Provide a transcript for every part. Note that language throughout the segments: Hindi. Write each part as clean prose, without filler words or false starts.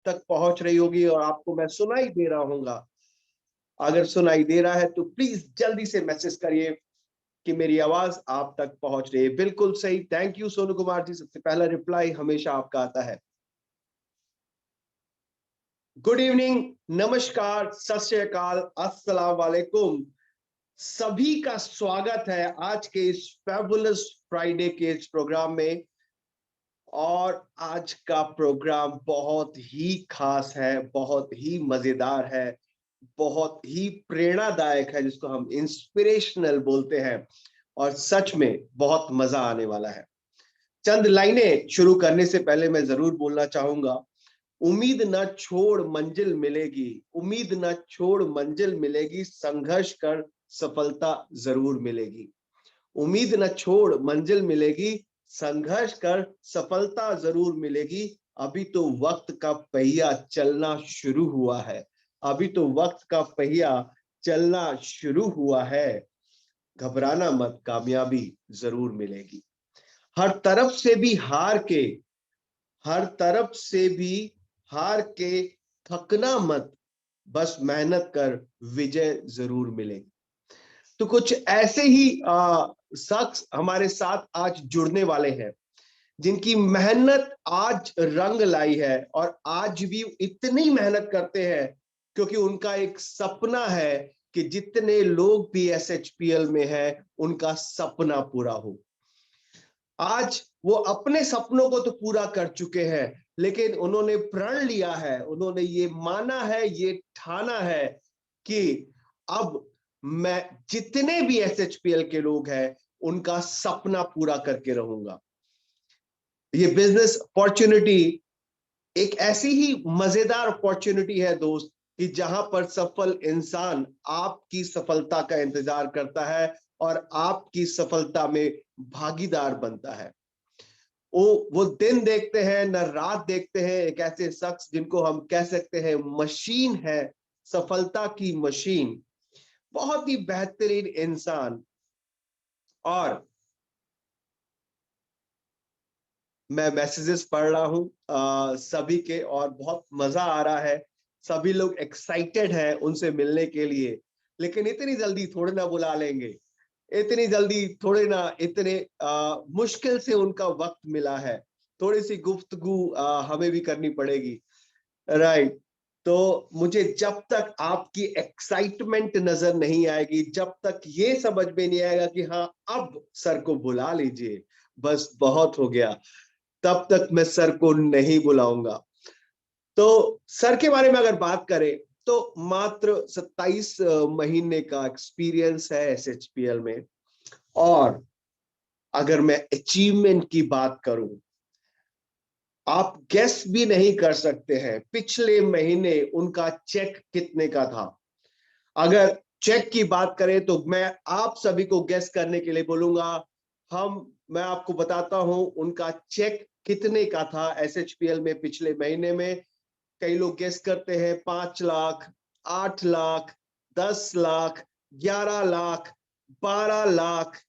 तक पहुंच रही होगी और आपको मैं सुनाई दे रहा हूंगा। अगर सुनाई दे रहा है तो प्लीज जल्दी से मैसेज करिए कि मेरी आवाज आप तक पहुंच रही है। बिल्कुल सही, थैंक यू सोनू कुमार जी, सबसे पहला रिप्लाई हमेशा आपका आता है। गुड इवनिंग, नमस्कार, सत श्री अकाल, अस्सलाम वालेकुम। सभी का स्वागत है आज के इस फैबुलस फ्राइडे के इस प्रोग्राम में। और आज का प्रोग्राम बहुत ही खास है, बहुत ही मजेदार है, बहुत ही प्रेरणादायक है, जिसको हम इंस्पिरेशनल बोलते हैं। और सच में बहुत मजा आने वाला है। चंद लाइनें शुरू करने से पहले मैं जरूर बोलना चाहूंगा, उम्मीद न छोड़ मंजिल मिलेगी, उम्मीद न छोड़ मंजिल मिलेगी, संघर्ष कर सफलता जरूर मिलेगी। उम्मीद न छोड़ मंजिल मिलेगी, संघर्ष कर सफलता जरूर मिलेगी। अभी तो वक्त का पहिया चलना शुरू हुआ है, अभी तो वक्त का पहिया चलना शुरू हुआ है। घबराना मत, कामयाबी जरूर मिलेगी। हर तरफ से भी हार के, हर तरफ से भी हार के थकना मत, बस मेहनत कर, विजय जरूर मिलेगी। तो कुछ ऐसे ही शख्स हमारे साथ आज जुड़ने वाले हैं, जिनकी मेहनत आज रंग लाई है और आज भी इतनी मेहनत करते हैं क्योंकि उनका एक सपना है कि जितने लोग भी एसएचपीएल में हैं उनका सपना पूरा हो। आज वो अपने सपनों को तो पूरा कर चुके हैं, लेकिन उन्होंने प्रण लिया है, उन्होंने ये माना है, ये ठाना है कि अब मैं जितने भी एसएचपीएल के लोग हैं उनका सपना पूरा करके रहूंगा। ये बिजनेस अपॉर्चुनिटी एक ऐसी ही मजेदार अपॉर्चुनिटी है दोस्त, कि जहां पर सफल इंसान आपकी सफलता का इंतजार करता है और आपकी सफलता में भागीदार बनता है। वो दिन देखते हैं न रात देखते हैं, एक ऐसे शख्स जिनको हम कह सकते हैं मशीन है, सफलता की मशीन, बहुत ही बेहतरीन इंसान। और मैं मैसेजेस पढ़ रहा हूं सभी के, और बहुत मजा आ रहा है। सभी लोग एक्साइटेड हैं उनसे मिलने के लिए, लेकिन इतनी जल्दी थोड़े ना बुला लेंगे, इतनी जल्दी थोड़े ना, इतने मुश्किल से उनका वक्त मिला है। थोड़ी सी गुफ्तगू हमें भी करनी पड़ेगी, राइट। तो मुझे जब तक आपकी एक्साइटमेंट नजर नहीं आएगी, जब तक ये समझ में नहीं आएगा कि हाँ अब सर को बुला लीजिए, बस बहुत हो गया, तब तक मैं सर को नहीं बुलाऊंगा। तो सर के बारे में अगर बात करें तो मात्र 27 महीने का एक्सपीरियंस है एसएचपीएल में। और अगर मैं अचीवमेंट की बात करूं, आप गेस भी नहीं कर सकते हैं पिछले महीने उनका चेक कितने का था। अगर चेक की बात करें तो मैं आप सभी को गेस करने के लिए बोलूंगा। मैं आपको बताता हूं उनका चेक कितने का था एसएचपीएल में पिछले महीने में। कई लोग गेस करते हैं 5 लाख, 8 लाख, 10 लाख, 11 लाख, 12 लाख।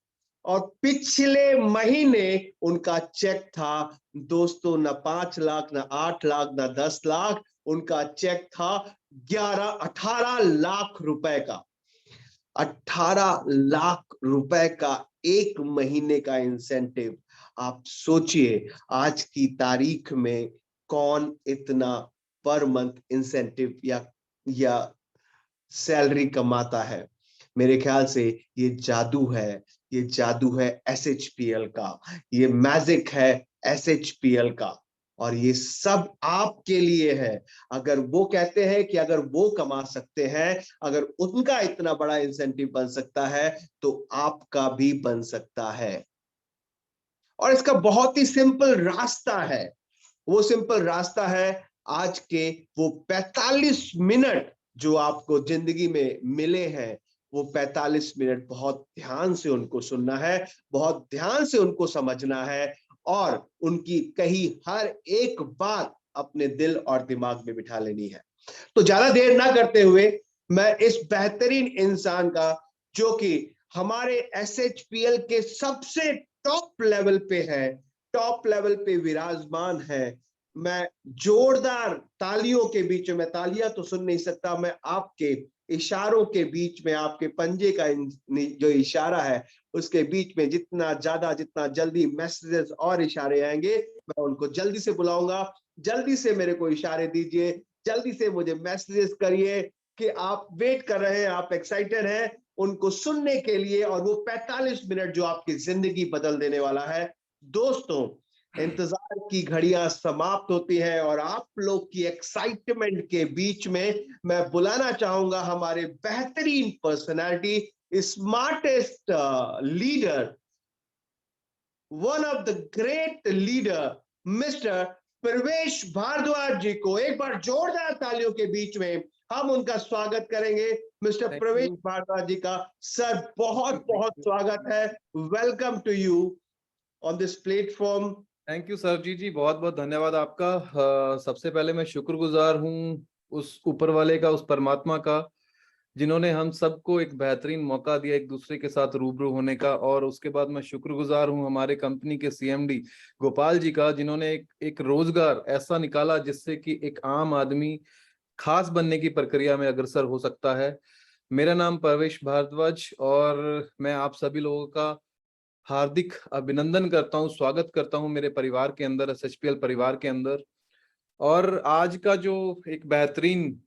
और पिछले महीने उनका चेक था दोस्तों न 5 लाख, न 8 लाख, न 10 लाख, उनका चेक था 18 लाख रुपए का। 18 लाख रुपए का एक महीने का इंसेंटिव। आप सोचिए आज की तारीख में कौन इतना पर मंथ इंसेंटिव या सैलरी कमाता है। मेरे ख्याल से ये जादू है, ये जादू है एसएचपीएल का, ये मैजिक है एसएचपीएल का। और ये सब आपके लिए है। अगर वो कहते हैं कि अगर वो कमा सकते हैं, अगर उनका इतना बड़ा इंसेंटिव बन सकता है, तो आपका भी बन सकता है। और इसका बहुत ही सिंपल रास्ता है। वो सिंपल रास्ता है आज के वो 45 मिनट जो आपको जिंदगी में मिले हैं। वो 45 मिनट बहुत ध्यान से उनको सुनना है, बहुत ध्यान से उनको समझना है, और उनकी कही हर एक बात अपने दिल और दिमाग में बिठा लेनी है। तो ज्यादा देर ना करते हुए मैं इस बेहतरीन इंसान का, जो कि हमारे एसएचपीएल के सबसे टॉप लेवल पे है, टॉप लेवल पे विराजमान है, मैं जोरदार तालियों के बीच में, तालियां तो सुन नहीं सकता, मैं आपके इशारों के बीच में, आपके पंजे का जो इशारा है उसके बीच में जितना जल्दी मैसेजेस और इशारे आएंगे, मैं उनको जल्दी से बुलाऊंगा। जल्दी से मेरे को इशारे दीजिए, जल्दी से मुझे मैसेजेस करिए कि आप वेट कर रहे हैं, आप एक्साइटेड हैं उनको सुनने के लिए, और वो 45 मिनट जो आपकी जिंदगी बदल देने वाला है। दोस्तों, इंतजार की घड़ियां समाप्त होती हैं और आप लोग की एक्साइटमेंट के बीच में मैं बुलाना चाहूंगा हमारे बेहतरीन personality, smartest leader, one of the great leader, mister प्रवेश भारद्वाज जी को। एक बार जोरदार तालियों के बीच में हम उनका स्वागत करेंगे। मिस्टर प्रवेश भारद्वाज जी का सर बहुत बहुत स्वागत है। Welcome to you on this platform. Thank you sir ji बहुत बहुत धन्यवाद आपका। सबसे पहले मैं शुक्रगुजार हूँ उस ऊपर वाले का, उस परमात्मा का, जिन्होंने हम सबको एक बेहतरीन मौका दिया एक दूसरे के साथ रूबरू होने का। और उसके बाद मैं शुक्रगुजार हूँ हमारे कंपनी के सीएमडी गोपाल जी का, जिन्होंने एक रोजगार ऐसा निकाला जिससे कि एक आम आदमी खास बनने की प्रक्रिया में अग्रसर हो सकता है। मेरा नाम प्रवेश भारद्वाज और मैं आप सभी लोगों का हार्दिक अभिनंदन करता हूं, स्वागत करता हूं मेरे परिवार के अंदर, एसएचपीएल परिवार के अंदर। और आज का जो एक बेहतरीन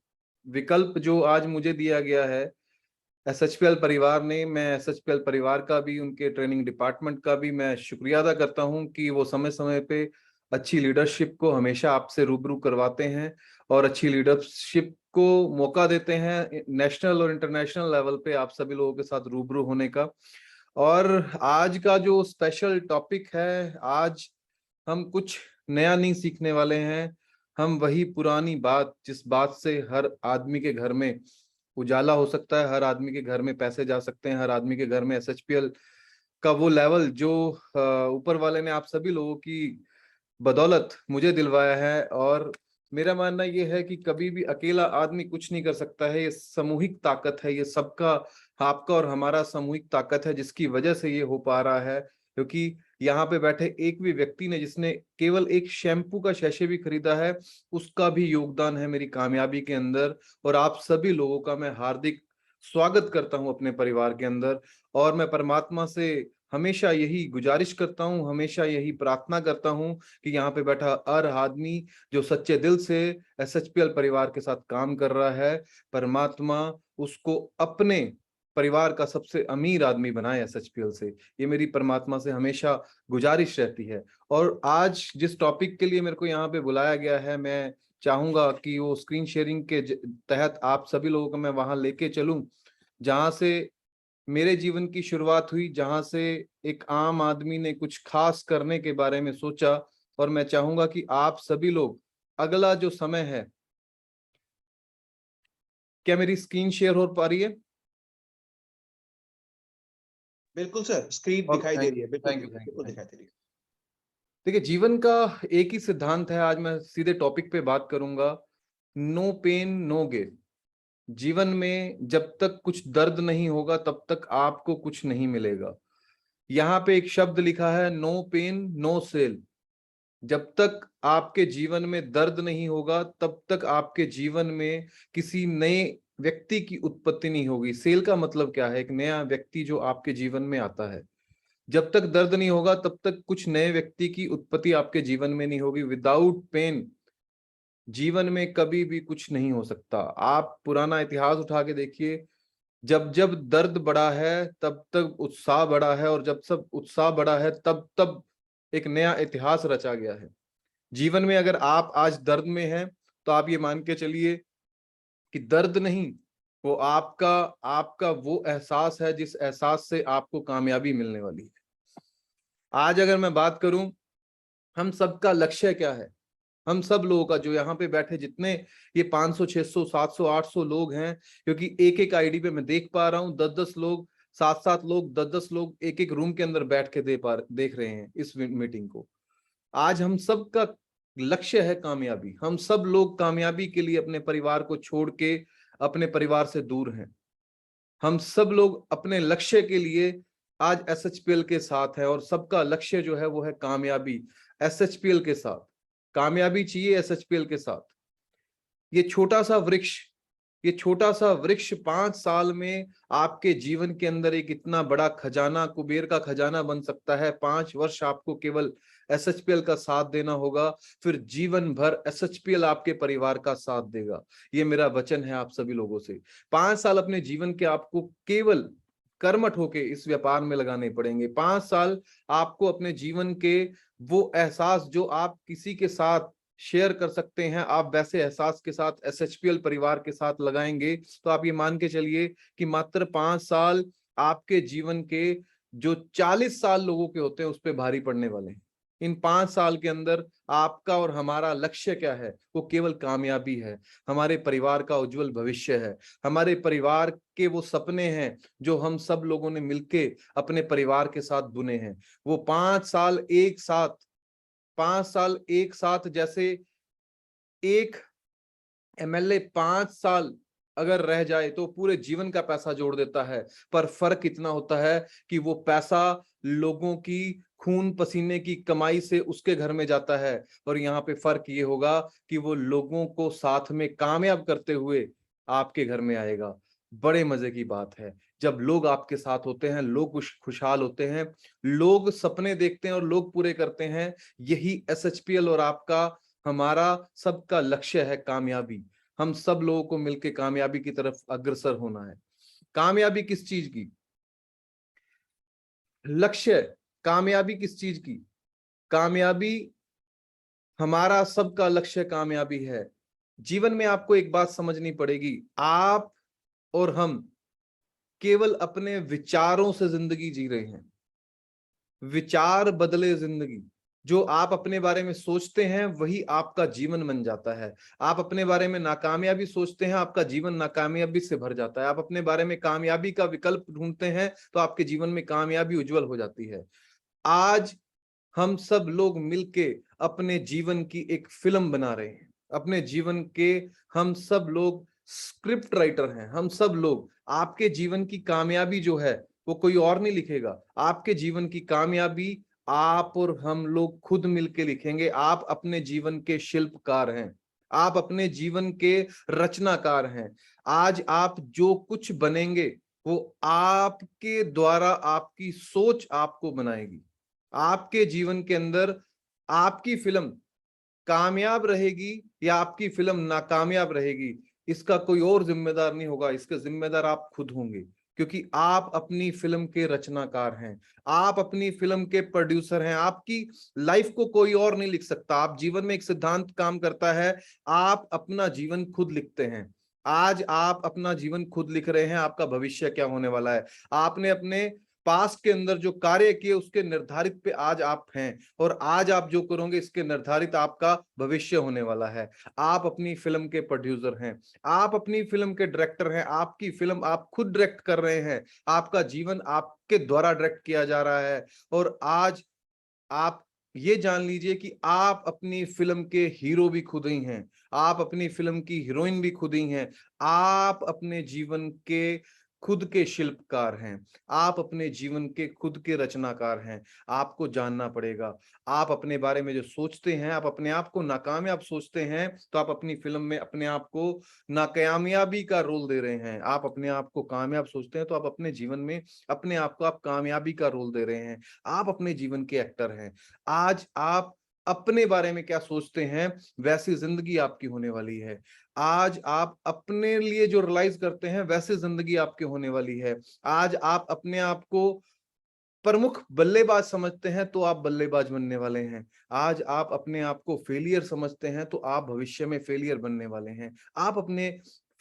विकल्प जो आज मुझे दिया गया है एसएचपीएल परिवार ने, मैं एसएचपीएल परिवार का भी, उनके ट्रेनिंग डिपार्टमेंट का भी मैं शुक्रिया अदा करता हूं कि वो समय समय पे अच्छी लीडरशिप को हमेशा आपसे रूबरू करवाते हैं और अच्छी लीडरशिप को मौका देते हैं नेशनल और इंटरनेशनल लेवल पे आप सभी लोगों के साथ रूबरू होने का। और आज का जो स्पेशल टॉपिक है, आज हम कुछ नया नहीं सीखने वाले हैं, हम वही पुरानी बात, जिस बात से हर आदमी के घर में उजाला हो सकता है, हर आदमी के घर में पैसे जा सकते हैं, हर आदमी के घर में एसएचपीएल का वो लेवल जो ऊपर वाले ने आप सभी लोगों की बदौलत मुझे दिलवाया है। और मेरा मानना यह है कि कभी भी अकेला आदमी कुछ नहीं कर सकता है, ये सामूहिक ताकत है, ये सबका, आपका और हमारा सामूहिक ताकत है जिसकी वजह से ये हो पा रहा है। क्योंकि यहाँ पे बैठे एक भी व्यक्ति ने जिसने केवल एक शैम्पू का शैशे भी खरीदा है, उसका भी योगदान है मेरी कामयाबी के अंदर। और आप सभी लोगों का मैं हार्दिक स्वागत करता हूं अपने परिवार के अंदर। और मैं परमात्मा से हमेशा यही गुजारिश करता हूं, हमेशा यही प्रार्थना करता हूं कि यहाँ पे बैठा हर आदमी जो सच्चे दिल से एसएचपीएल परिवार के साथ काम कर रहा है, परमात्मा उसको अपने परिवार का सबसे अमीर आदमी बनाए एसएचपीएल से। ये मेरी परमात्मा से हमेशा गुजारिश रहती है। और आज जिस टॉपिक के लिए मेरे को यहाँ पे बुलाया गया है, मैं चाहूंगा कि वो स्क्रीन शेयरिंग के तहत आप सभी लोगों को मैं वहां लेके चलूं जहां से मेरे जीवन की शुरुआत हुई, जहां से एक आम आदमी ने कुछ खास करने के बारे में सोचा। और मैं चाहूंगा कि आप सभी लोग अगला जो समय है, क्या मेरी स्क्रीन शेयर हो पा रही है? बिल्कुल सर, स्क्रीन दिखाई दे रही है, बिल्कुल बिल्कुल दिखाई दे रही है। देखिए, जीवन का एक ही सिद्धांत है, आज मैं सीधे टॉपिक पे बात करूंगा, नो पेन नो गेन। जीवन में जब तक कुछ दर्द नहीं होगा तब तक आपको कुछ नहीं मिलेगा। यहाँ पे एक शब्द लिखा है, नो पेन नो सेल। जब तक आपके जीवन में दर्द नहीं होगा तब तक आपके जीवन में किसी नए व्यक्ति की उत्पत्ति नहीं होगी। सेल का मतलब क्या है? एक नया व्यक्ति जो आपके जीवन में आता है। जब तक दर्द नहीं होगा तब तक कुछ नए व्यक्ति की उत्पत्ति आपके जीवन में नहीं होगी। विदाउट पेन जीवन में कभी भी कुछ नहीं हो सकता। आप पुराना इतिहास उठा के देखिए, जब जब दर्द बढ़ा है तब तब उत्साह बढ़ा है, और जब सब उत्साह बढ़ा है तब तब एक नया इतिहास रचा गया है। जीवन में अगर आप आज दर्द में हैं तो आप ये मान के चलिए कि दर्द नहीं, वो आपका आपका वो एहसास है जिस एहसास से आपको कामयाबी मिलने वाली है। आज अगर मैं बात करूं, हम सबका लक्ष्य क्या है? हम सब लोगों का, जो यहाँ पे बैठे जितने ये 500 600 700 800 लोग हैं, क्योंकि एक एक आईडी पे मैं देख पा रहा हूँ 10-10 लोग, 7-7 लोग, 10-10 लोग एक एक रूम के अंदर बैठ के देख रहे हैं इस मीटिंग को। आज हम सबका लक्ष्य है कामयाबी। हम सब लोग कामयाबी के लिए अपने परिवार को छोड़ के अपने परिवार से दूर हैं। हम सब लोग अपने लक्ष्य के लिए आज एसएचपीएल के साथ है, और सबका लक्ष्य जो है वो है कामयाबी एसएचपीएल के साथ। कामयाबी चाहिए एसएचपीएल के साथ। ये छोटा सा वृक्ष 5 साल में आपके जीवन के अंदर एक इतना बड़ा खजाना, कुबेर का खजाना बन सकता है। 5 वर्ष आपको केवल एसएचपीएल का साथ देना होगा, फिर जीवन भर एसएचपीएल आपके परिवार का साथ देगा। ये मेरा वचन है आप सभी लोगों से। 5 साल अपने जीवन के आपको केवल कर्मठ होके इस व्यापार में लगाने पड़ेंगे। 5 साल आपको अपने जीवन के वो एहसास जो आप किसी के साथ शेयर कर सकते हैं, आप वैसे एहसास के साथ एसएचपीएल परिवार के साथ लगाएंगे, तो आप ये मान के चलिए कि मात्र 5 साल आपके जीवन के जो 40 साल लोगों के होते हैं उस पर भारी पड़ने वाले हैं। इन 5 साल के अंदर आपका और हमारा लक्ष्य क्या है? वो केवल कामयाबी है, हमारे परिवार का उज्जवल भविष्य है, हमारे परिवार के वो सपने हैं जो हम सब लोगों ने मिलके अपने परिवार के साथ बुने हैं। वो 5 साल एक साथ, 5 साल एक साथ, जैसे एक एमएलए 5 साल अगर रह जाए तो पूरे जीवन का पैसा जोड़ देता है, पर फर्क इतना होता है कि वो पैसा लोगों की खून पसीने की कमाई से उसके घर में जाता है, और यहाँ पे फर्क ये होगा कि वो लोगों को साथ में कामयाब करते हुए आपके घर में आएगा। बड़े मजे की बात है जब लोग आपके साथ होते हैं, लोग खुशहाल होते हैं, लोग सपने देखते हैं और लोग पूरे करते हैं। यही एसएचपीएल और आपका, हमारा सबका लक्ष्य है, कामयाबी। हम सब लोगों को मिलकर कामयाबी की तरफ अग्रसर होना है। कामयाबी किस चीज की? लक्ष्य कामयाबी किस चीज की? कामयाबी, हमारा सबका लक्ष्य कामयाबी है। जीवन में आपको एक बात समझनी पड़ेगी, आप और हम केवल अपने विचारों से जिंदगी जी रहे हैं। विचार बदले जिंदगी। जो आप अपने बारे में सोचते हैं वही आपका जीवन बन जाता है। आप अपने बारे में नाकामयाबी सोचते हैं, आपका जीवन नाकामयाबी से भर जाता है। आप अपने बारे में कामयाबी का विकल्प ढूंढते हैं तो आपके जीवन में कामयाबी उज्जवल हो जाती है। आज हम सब लोग मिलके अपने जीवन की एक फिल्म बना रहे हैं। अपने जीवन के हम सब लोग स्क्रिप्ट राइटर हैं। हम सब लोग, आपके जीवन की कामयाबी जो है वो कोई और नहीं लिखेगा। आपके जीवन की कामयाबी आप और हम लोग खुद मिलके लिखेंगे। आप अपने जीवन के शिल्पकार हैं, आप अपने जीवन के रचनाकार हैं। आज आप जो कुछ बनेंगे वो आपके द्वारा, आपकी सोच आपको बनाएगी। आपके जीवन के अंदर आपकी फिल्म कामयाब रहेगी या आपकी फिल्म नाकामयाब रहेगी, इसका कोई और जिम्मेदार नहीं होगा, इसके जिम्मेदार आप खुद होंगे, क्योंकि आप अपनी फिल्म के रचनाकार हैं, आप अपनी फिल्म के प्रोड्यूसर हैं। आपकी लाइफ को कोई और नहीं लिख सकता। आप जीवन में एक सिद्धांत काम करता है, आप अपना जीवन खुद लिखते हैं। आज आप अपना जीवन खुद लिख रहे हैं, आपका भविष्य क्या होने वाला है। आपने अपने पास्ट के अंदर जो कार्य किए उसके निर्धारित पे आज आप हैं, और आज आप जो करोगे इसके निर्धारित आपका भविष्य होने वाला है। आप अपनी फिल्म के प्रोड्यूसर हैं, आप अपनी फिल्म के डायरेक्टर हैं। आपकी फिल्म आप खुद डायरेक्ट कर रहे हैं, आपका जीवन आपके द्वारा डायरेक्ट किया जा रहा है। और आज आप ये जान लीजिए कि आप अपनी फिल्म के हीरो भी खुद ही हैं, आप अपनी फिल्म की हीरोइन भी खुद ही हैं। आप अपने जीवन के खुद के शिल्पकार हैं, आप अपने जीवन के खुद के रचनाकार हैं। आपको जानना पड़ेगा, आप अपने बारे में जो सोचते हैं, आप अपने आप को नाकामयाब सोचते हैं तो आप अपनी फिल्म में अपने आप को नाकामयाबी का रोल दे रहे हैं। आप अपने आप को कामयाब सोचते हैं तो आप अपने जीवन में अपने आप को आप कामयाबी का रोल दे रहे हैं। आप अपने जीवन के एक्टर हैं। आज आप अपने बारे में क्या सोचते हैं वैसी जिंदगी आपकी होने वाली है। आज आप अपने लिए जो रियलाइज करते हैं वैसे जिंदगी आपकी होने वाली है। आज आप अपने आप को प्रमुख बल्लेबाज समझते हैं तो आप बल्लेबाज बनने वाले हैं। आज आप अपने आप को फेलियर समझते हैं तो आप भविष्य में फेलियर बनने वाले हैं। आप अपने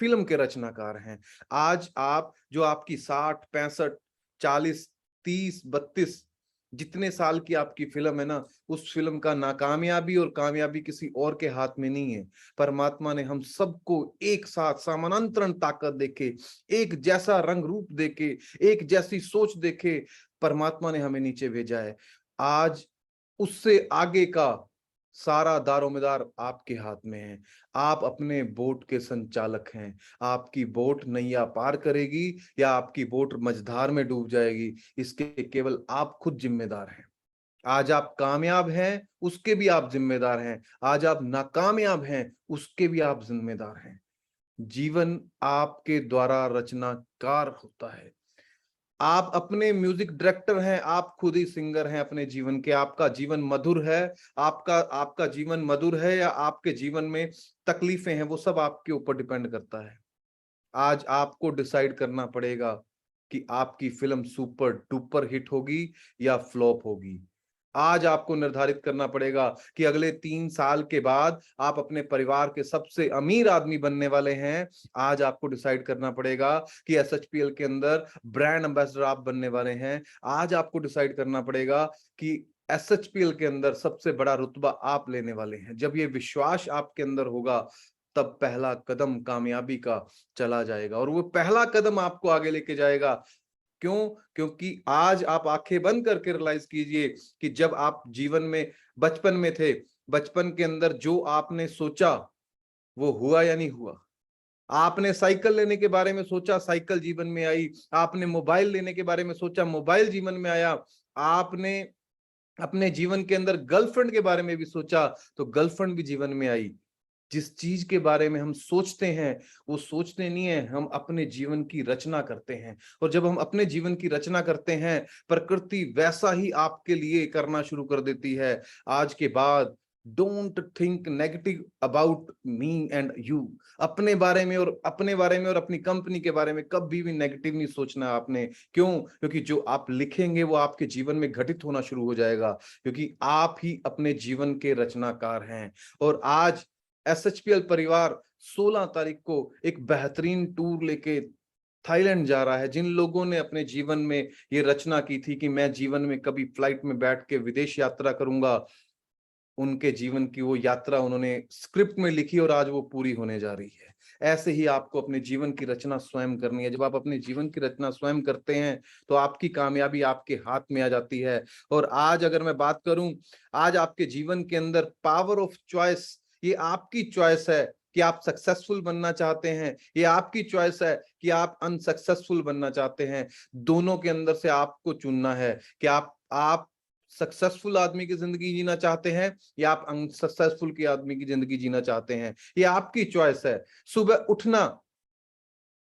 फिल्म के रचनाकार हैं। आज आप जो आपकी 60, 65, 40, 30, 32 जितने साल की आपकी फिल्म है ना, उस फिल्म का नाकामयाबी और कामयाबी किसी और के हाथ में नहीं है। परमात्मा ने हम सबको एक साथ समानांतरण ताकत देके, एक जैसा रंग रूप देके, एक जैसी सोच देके परमात्मा ने हमें नीचे भेजा है। आज उससे आगे का सारा दारोमदार आपके हाथ में है। आप अपने बोट के संचालक हैं। आपकी बोट नैया पार करेगी या आपकी बोट मझधार में डूब जाएगी, इसके केवल आप खुद जिम्मेदार हैं। आज आप कामयाब हैं, उसके भी आप जिम्मेदार हैं। आज आप नाकामयाब हैं, उसके भी आप जिम्मेदार हैं। जीवन आपके द्वारा रचनाकार होता है। आप अपने म्यूजिक डायरेक्टर हैं, आप खुद ही सिंगर हैं अपने जीवन के। आपका जीवन मधुर है, आपका आपका जीवन मधुर है या आपके जीवन में तकलीफें हैं, वो सब आपके ऊपर डिपेंड करता है। आज आपको डिसाइड करना पड़ेगा कि आपकी फिल्म सुपर डुपर हिट होगी या फ्लॉप होगी। आज आपको निर्धारित करना पड़ेगा कि अगले 3 साल के बाद आप अपने परिवार के सबसे अमीर आदमी बनने वाले हैं। आज आपको डिसाइड करना पड़ेगा कि एसएचपीएल के अंदर ब्रांड एम्बेसडर आप बनने वाले हैं। आज आपको डिसाइड करना पड़ेगा कि एसएचपीएल के अंदर सबसे बड़ा रुतबा आप लेने वाले हैं। जब ये विश्वास आपके अंदर होगा, तब पहला कदम कामयाबी का चला जाएगा, और वो पहला कदम आपको आगे लेके जाएगा। क्यों? क्योंकि आज आप आंखें बंद करके रियलाइज कीजिए कि जब आप जीवन में बचपन में थे, बचपन के अंदर जो आपने सोचा वो हुआ या नहीं हुआ। आपने साइकिल लेने के बारे में सोचा, साइकिल जीवन में आई। आपने मोबाइल लेने के बारे में सोचा, मोबाइल जीवन में आया। आपने अपने जीवन के अंदर गर्लफ्रेंड के बारे में भी सोचा, तो गर्लफ्रेंड भी जीवन में आई। जिस चीज के बारे में हम सोचते हैं, वो सोचते नहीं है, हम अपने जीवन की रचना करते हैं। और जब हम अपने जीवन की रचना करते हैं, प्रकृति वैसा ही आपके लिए करना शुरू कर देती है। आज के बाद don't think negative about me and you. अपने बारे में और अपनी कंपनी के बारे में कभी भी नेगेटिव नहीं सोचना आपने। क्यों? क्योंकि जो आप लिखेंगे वो आपके जीवन में घटित होना शुरू हो जाएगा, क्योंकि आप ही अपने जीवन के रचनाकार हैं। और आज एसएचपीएल परिवार 16 तारीख को एक बेहतरीन टूर लेके थाईलैंड जा रहा है। जिन लोगों ने अपने जीवन में ये रचना की थी कि मैं जीवन में कभी फ्लाइट में बैठ के विदेश यात्रा करूंगा, उनके जीवन की वो यात्रा उन्होंने स्क्रिप्ट में लिखी और आज वो पूरी होने जा रही है। ऐसे ही आपको अपने जीवन की रचना स्वयं करनी है। जब आप अपने जीवन की रचना स्वयं करते हैं, तो आपकी कामयाबी आपके हाथ में आ जाती है। और आज अगर मैं बात करूं, आज आपके जीवन के अंदर पावर ऑफ चॉइस, ये आपकी चॉइस है कि आप सक्सेसफुल बनना चाहते हैं, ये आपकी चॉइस है कि आप अनसक्सेसफुल बनना चाहते हैं। दोनों के अंदर से आपको चुनना है कि आप सक्सेसफुल आदमी की जिंदगी जीना चाहते हैं या आप अनसक्सेसफुल की आदमी की जिंदगी जीना चाहते हैं। ये आपकी चॉइस है। सुबह उठना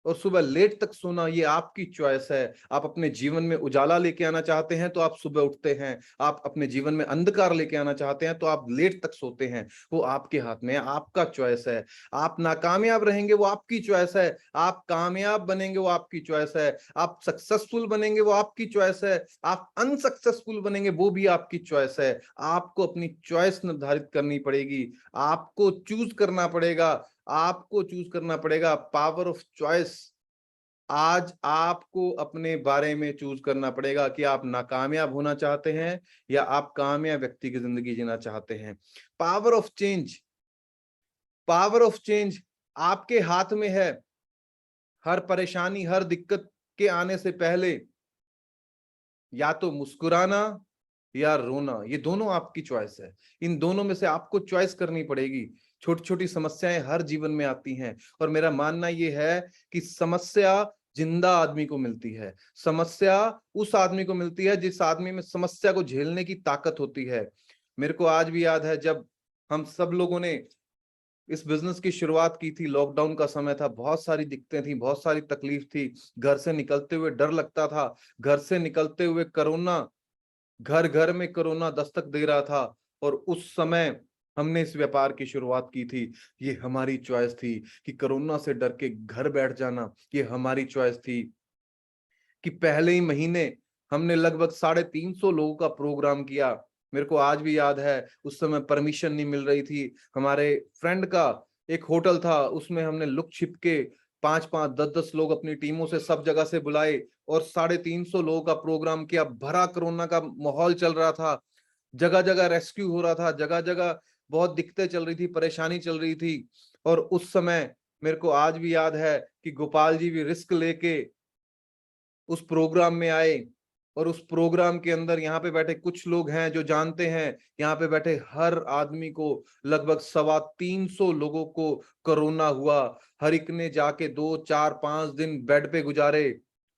और सुबह लेट तक सोना, ये आपकी चॉइस है। आप अपने जीवन में उजाला लेके आना चाहते हैं तो आप सुबह उठते हैं। आप अपने जीवन में अंधकार लेके आना चाहते हैं तो आप लेट तक सोते हैं। वो आपके हाथ में है, आपका चॉइस है। आप नाकामयाब रहेंगे, वो आपकी चॉइस है। आप कामयाब बनेंगे, वो आपकी चॉइस है। आप सक्सेसफुल बनेंगे, वो आपकी चॉइस है। आप अनसक्सेसफुल बनेंगे, वो भी आपकी चॉइस है। आपको अपनी चॉइस निर्धारित करनी पड़ेगी। आपको चूज करना पड़ेगा। आपको चूज करना पड़ेगा। Power of choice. आज आपको अपने बारे में चूज करना पड़ेगा कि आप नाकामयाब होना चाहते हैं या आप कामयाब व्यक्ति की जिंदगी जीना चाहते हैं। Power of change, power of change आपके हाथ में है। हर परेशानी, हर दिक्कत के आने से पहले या तो मुस्कुराना या रोना, ये दोनों आपकी चॉइस है। इन दोनों में से आपको चॉइस करनी पड़ेगी। छोटी छोटी समस्याएं हर जीवन में आती हैं, और मेरा मानना ये है कि समस्या जिंदा आदमी को मिलती है। समस्या उस आदमी को मिलती है जिस आदमी में समस्या को झेलने की ताकत होती है। मेरे को आज भी याद है जब हम सब लोगों ने इस बिजनेस की शुरुआत की थी। लॉकडाउन का समय था, बहुत सारी दिक्कतें थी, बहुत सारी तकलीफ थी। घर से निकलते हुए डर लगता था। घर से निकलते हुए कोरोना, घर घर में कोरोना दस्तक दे रहा था। और उस समय हमने इस व्यापार की शुरुआत की थी। ये हमारी चॉइस थी कि कोरोना से डर के घर बैठ जाना। ये हमारी चॉइस थी कि पहले ही महीने हमने लगभग 350 लोगों का प्रोग्राम किया। मेरे को आज भी याद है, उस समय परमिशन नहीं मिल रही थी। हमारे फ्रेंड का एक होटल था, उसमें हमने लुक छिप के 5-5, 10-10 लोग अपनी टीमों से सब जगह से बुलाए और 350 लोगों का प्रोग्राम किया। भरा कोरोना का माहौल चल रहा था, जगह जगह रेस्क्यू हो रहा था, जगह जगह बहुत दिक्कतें चल रही थी, परेशानी चल रही थी। और उस समय मेरे को आज भी याद है कि गोपाल जी भी रिस्क लेके उस प्रोग्राम में आए। और उस प्रोग्राम के अंदर यहाँ पे बैठे कुछ लोग हैं जो जानते हैं, यहाँ पे बैठे हर आदमी को, लगभग 325 लोगों को कोरोना हुआ। हर एक ने जाके 2, 4, 5 दिन बेड पे गुजारे।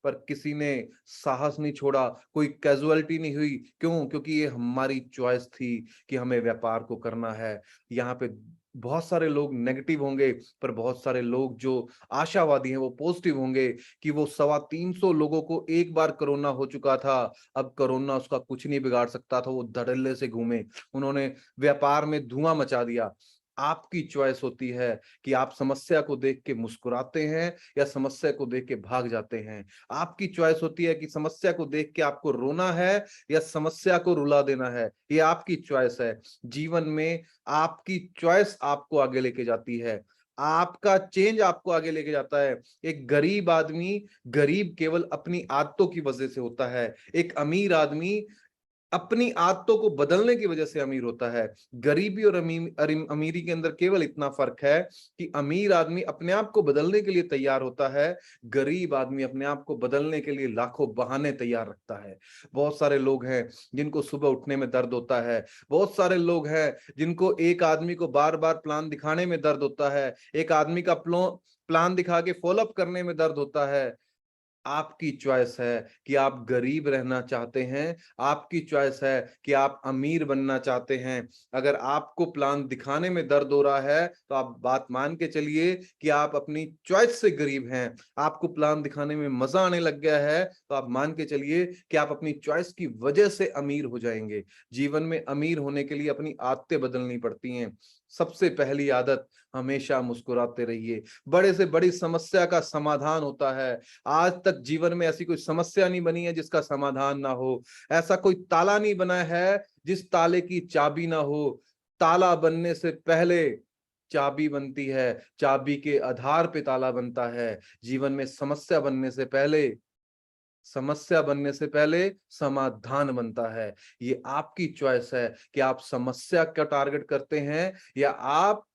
पर किसी ने साहस नहीं छोड़ा, कोई कैजुअलिटी नहीं हुई। क्यों? क्योंकि ये हमारी चॉइस थी कि हमें व्यापार को करना है। यहाँ पे बहुत सारे लोग नेगेटिव होंगे, पर बहुत सारे लोग जो आशावादी हैं वो पॉजिटिव होंगे कि वो 325 लोगों को एक बार कोरोना हो चुका था, अब कोरोना उसका कुछ नहीं बिगाड़ सकता था, वो धड़ल्ले से घूमे, उन्होंने व्यापार में धुआं मचा दिया। आपकी चॉइस होती है कि आप समस्या को देख के मुस्कुराते हैं या समस्या को देख के भाग जाते हैं। आपकी चॉइस होती है कि समस्या को देख के आपको रोना है या समस्या को रुला देना है। ये आपकी चॉइस है। जीवन में आपकी चॉइस आपको आगे लेके जाती है, आपका चेंज आपको आगे लेके जाता है। एक गरीब आदमी गरीब केवल अपनी आदतों की वजह से होता है, एक अमीर आदमी अपनी आदतों को बदलने की वजह से अमीर होता है। गरीबी और अमीरी के अंदर केवल इतना फर्क है कि अमीर आदमी अपने आप को बदलने के लिए तैयार होता है, गरीब आदमी अपने आप को बदलने के लिए लाखों बहाने तैयार रखता है। बहुत सारे लोग हैं जिनको सुबह उठने में दर्द होता है, बहुत सारे लोग हैं जिनको एक आदमी को बार बार प्लान दिखाने में दर्द होता है, एक आदमी का प्लान दिखा के फॉलोअप करने में दर्द होता है। आपकी चॉइस है कि आप गरीब रहना चाहते हैं, आपकी चॉइस है कि आप अमीर बनना चाहते हैं। अगर आपको प्लान दिखाने में दर्द हो रहा है तो आप बात मान के चलिए कि आप अपनी चॉइस से गरीब हैं। आपको प्लान दिखाने में मजा आने लग गया है तो आप मान के चलिए कि आप अपनी चॉइस की वजह से अमीर हो जाएंगे। जीवन में अमीर होने के लिए अपनी आदतें बदलनी पड़ती हैं। सबसे पहली आदत, हमेशा मुस्कुराते रहिए। बड़े से बड़ी समस्या का समाधान होता है। आज तक जीवन में ऐसी कोई समस्या नहीं बनी है जिसका समाधान ना हो, ऐसा कोई ताला नहीं बना है जिस ताले की चाबी ना हो। ताला बनने से पहले चाबी बनती है, चाबी के आधार पे ताला बनता है। जीवन में समस्या बनने से पहले समाधान बनता है। ये आपकी चॉइस है कि आप समस्या का टारगेट करते हैं या आप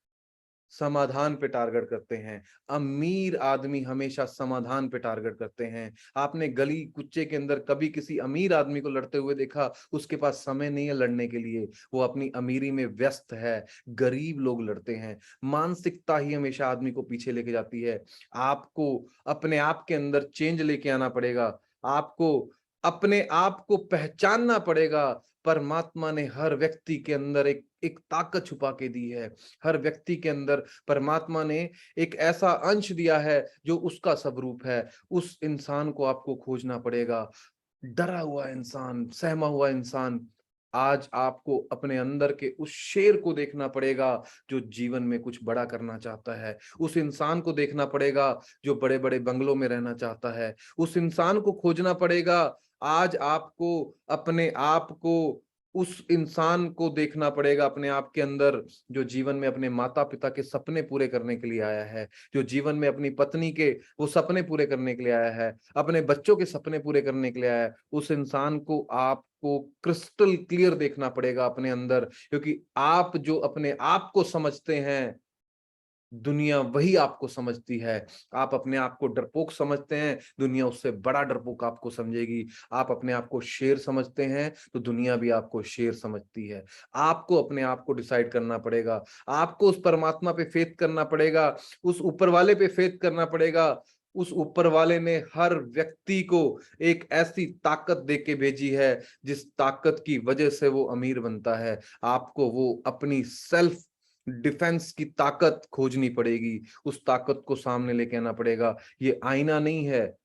समाधान पे टारगेट करते हैं। अमीर आदमी हमेशा समाधान पे टारगेट करते हैं। आपने गली कुच्चे के अंदर कभी किसी अमीर आदमी को लड़ते हुए देखा? उसके पास समय नहीं है लड़ने के लिए, वो अपनी अमीरी में व्यस्त है। गरीब लोग लड़ते हैं। मानसिकता ही हमेशा आदमी को पीछे लेके जाती है। आपको अपने आप के अंदर चेंज लेके आना पड़ेगा, आपको अपने आप को पहचानना पड़ेगा। परमात्मा ने हर व्यक्ति के अंदर एक एक ताकत छुपा के दी है। हर व्यक्ति के अंदर परमात्मा ने एक ऐसा अंश दिया है जो उसका स्वरूप है। उस इंसान को आपको खोजना पड़ेगा। डरा हुआ इंसान, सहमा हुआ इंसान, आज आपको अपने अंदर के उस शेर को देखना पड़ेगा जो जीवन में कुछ बड़ा करना चाहता है। उस इंसान को देखना पड़ेगा जो बड़े बड़े बंगलों में रहना चाहता है। उस इंसान को खोजना पड़ेगा। आज आपको अपने आप को उस इंसान को देखना पड़ेगा अपने आप के अंदर जो जीवन में अपने माता पिता के सपने पूरे करने के लिए आया है, जो जीवन में अपनी पत्नी के वो सपने पूरे करने के लिए आया है, अपने बच्चों के सपने पूरे करने के लिए आया है। उस इंसान को आपको क्रिस्टल क्लियर देखना पड़ेगा अपने अंदर, क्योंकि आप जो अपने आप को समझते हैं दुनिया वही आपको समझती है। आप अपने आप को डरपोक समझते हैं, दुनिया उससे बड़ा डरपोक आपको समझेगी। आप अपने आप को शेर समझते हैं तो दुनिया भी आपको शेर समझती है। आपको अपने आप को डिसाइड करना पड़ेगा। आपको उस परमात्मा पे फेथ करना पड़ेगा, उस ऊपर वाले पे फेथ करना पड़ेगा। उस ऊपर वाले ने हर व्यक्ति को एक ऐसी ताकत दे के भेजी है जिस ताकत की वजह से वो अमीर बनता है। आपको वो अपनी सेल्फ डिफेंस की ताकत खोजनी पड़ेगी, उस ताकत को सामने लेके आना पड़ेगा। ये आईना नहीं है,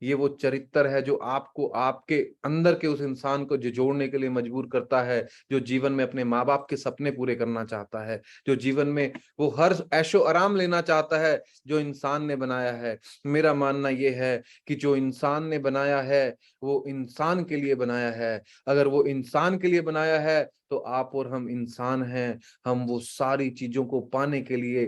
ये वो चरित्र है जो आपको आपके अंदर के उस इंसान को जोड़ने के लिए मजबूर करता है, जो जीवन में अपने माँ बाप के सपने पूरे करना चाहता है, जो जीवन में वो हर ऐशो आराम लेना चाहता है जो इंसान ने बनाया है। मेरा मानना ये है कि जो इंसान ने बनाया है वो इंसान के लिए बनाया है। अगर वो इंसान के लिए बनाया है तो आप और हम इंसान हैं। हम वो सारी चीजों को पाने के लिए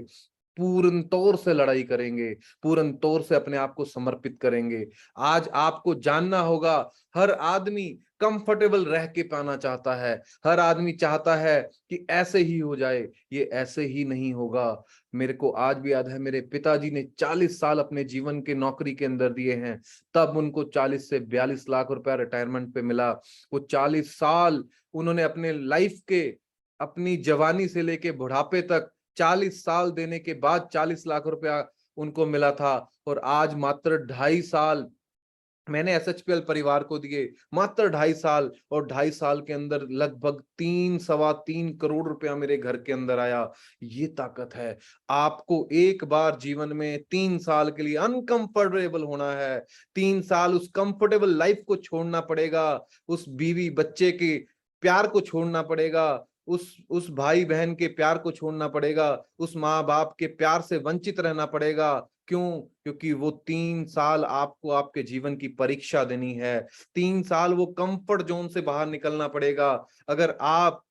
पूर्ण तौर से लड़ाई करेंगे, पूर्ण तौर से अपने आप को समर्पित करेंगे। आज आपको जानना होगा, हर आदमी कंफर्टेबल रह के पाना चाहता है, हर आदमी चाहता है कि ऐसे ही हो जाए। ये ऐसे ही नहीं होगा। मेरे को आज भी याद है, मेरे पिताजी ने 40 साल अपने जीवन के नौकरी के अंदर दिए हैं, तब उनको 40 से 42 लाख रुपया रिटायरमेंट पे मिला। वो 40 साल उन्होंने अपने लाइफ के, अपनी जवानी से लेके बुढ़ापे तक 40 साल देने के बाद 40 लाख रुपया उनको मिला था। और आज मात्र 2.5 साल मैंने एसएचपीएल परिवार को दिए मात्र 2.5 साल, और 2.5 साल के अंदर लगभग 3 सवा 3 करोड़ रुपया मेरे घर के अंदर आया। ये ताकत है। आपको एक बार जीवन में 3 साल के लिए अनकंफर्टेबल होना है। 3 साल उस कंफर्टेबल लाइफ को छोड़ना पड़ेगा, उस बीवी बच्चे के प्यार को छोड़ना पड़ेगा, उस भाई बहन के प्यार को छोड़ना पड़ेगा, उस माँ बाप के प्यार से वंचित रहना पड़ेगा। क्यों? क्योंकि वो 3 साल आपको आपके जीवन की परीक्षा देनी है। 3 साल वो कंफर्ट जोन से बाहर निकलना पड़ेगा। अगर आप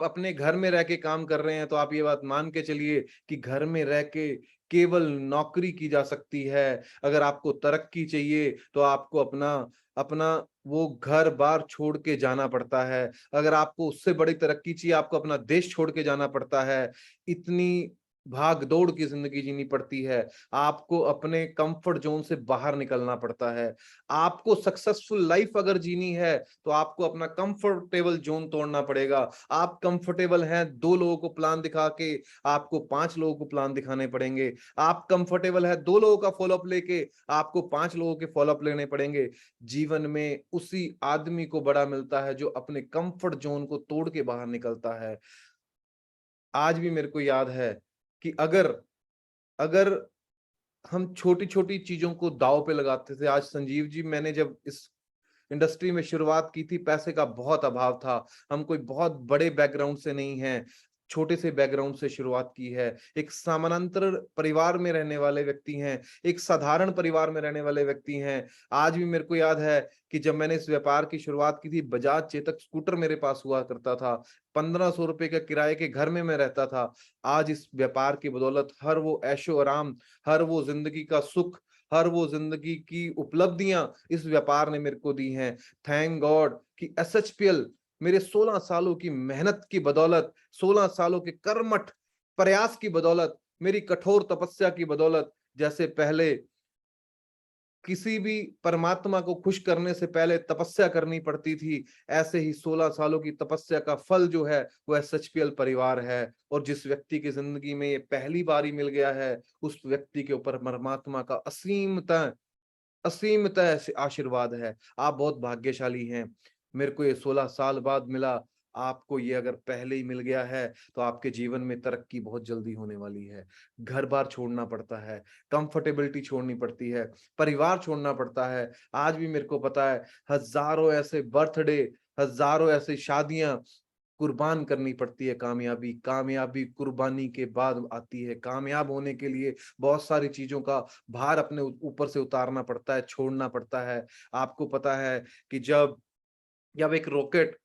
अपने घर में रह के काम कर रहे हैं तो आप ये बात मान के चलिए कि घर में रह के केवल नौकरी की जा सकती है। अगर आपको तरक्की चाहिए तो आपको अपना अपना वो घर बार छोड़ के जाना पड़ता है। अगर आपको उससे बड़ी तरक्की चाहिए, आपको अपना देश छोड़ के जाना पड़ता है। इतनी भाग दौड़ की जिंदगी जीनी पड़ती है। आपको अपने कंफर्ट जोन से बाहर निकलना पड़ता है। आपको सक्सेसफुल लाइफ अगर जीनी है तो आपको अपना कंफर्टेबल जोन तोड़ना पड़ेगा। आप कंफर्टेबल हैं 2 लोगों को प्लान दिखा के, आपको 5 लोगों को प्लान दिखाने पड़ेंगे। आप कंफर्टेबल है 2 लोगों का फॉलोअप लेके, आपको 5 लोगों के फॉलोअप लेने पड़ेंगे। जीवन में उसी आदमी को बड़ा मिलता है जो अपने कंफर्ट जोन को तोड़ के बाहर निकलता है। आज भी मेरे को याद है कि अगर अगर हम छोटी छोटी चीजों को दांव पे लगाते थे। आज संजीव जी, मैंने जब इस इंडस्ट्री में शुरुआत की थी, पैसे का बहुत अभाव था। हम कोई बहुत बड़े बैकग्राउंड से नहीं हैं, छोटे से बैकग्राउंड से शुरुआत की है। एक समानांतर परिवार में रहने वाले व्यक्ति हैं, एक साधारण परिवार में रहने वाले व्यक्ति हैं। आज भी मेरे को याद है कि जब मैंने इस व्यापार की शुरुआत की थी, बजाज चेतक स्कूटर मेरे पास हुआ करता था। 1500 रुपए का किराए के घर में मैं रहता था। आज इस व्यापार की बदौलत हर वो ऐशो आराम, हर वो जिंदगी का सुख, हर वो जिंदगी की उपलब्धियां इस व्यापार ने मेरे को दी हैं। थैंक गॉड कि एसएचपीएल मेरे 16 सालों की मेहनत की बदौलत, 16 सालों के कर्मठ प्रयास की बदौलत, मेरी कठोर तपस्या की बदौलत, जैसे पहले किसी भी परमात्मा को खुश करने से पहले तपस्या करनी पड़ती थी, ऐसे ही 16 सालों की तपस्या का फल जो है वो एसएचपीएल परिवार है। और जिस व्यक्ति की जिंदगी में ये पहली बार ही मिल गया है, उस व्यक्ति के ऊपर परमात्मा का असीमत आशीर्वाद है। आप बहुत भाग्यशाली हैं। मेरे को ये 16 साल बाद मिला। आपको ये अगर पहले ही मिल गया है तो आपके जीवन में तरक्की बहुत जल्दी होने वाली है। घर बार छोड़ना पड़ता है, कंफर्टेबिलिटी छोड़नी पड़ती है, परिवार छोड़ना पड़ता है। आज भी मेरे को पता है, हजारों ऐसे बर्थडे, हजारों ऐसी शादियां कुर्बान करनी पड़ती है। कामयाबी कामयाबी कुर्बानी के बाद आती है। कामयाब होने के लिए बहुत सारी चीजों का भार अपने ऊपर से उतारना पड़ता है, छोड़ना पड़ता है। आपको पता है कि जब एक रॉकेट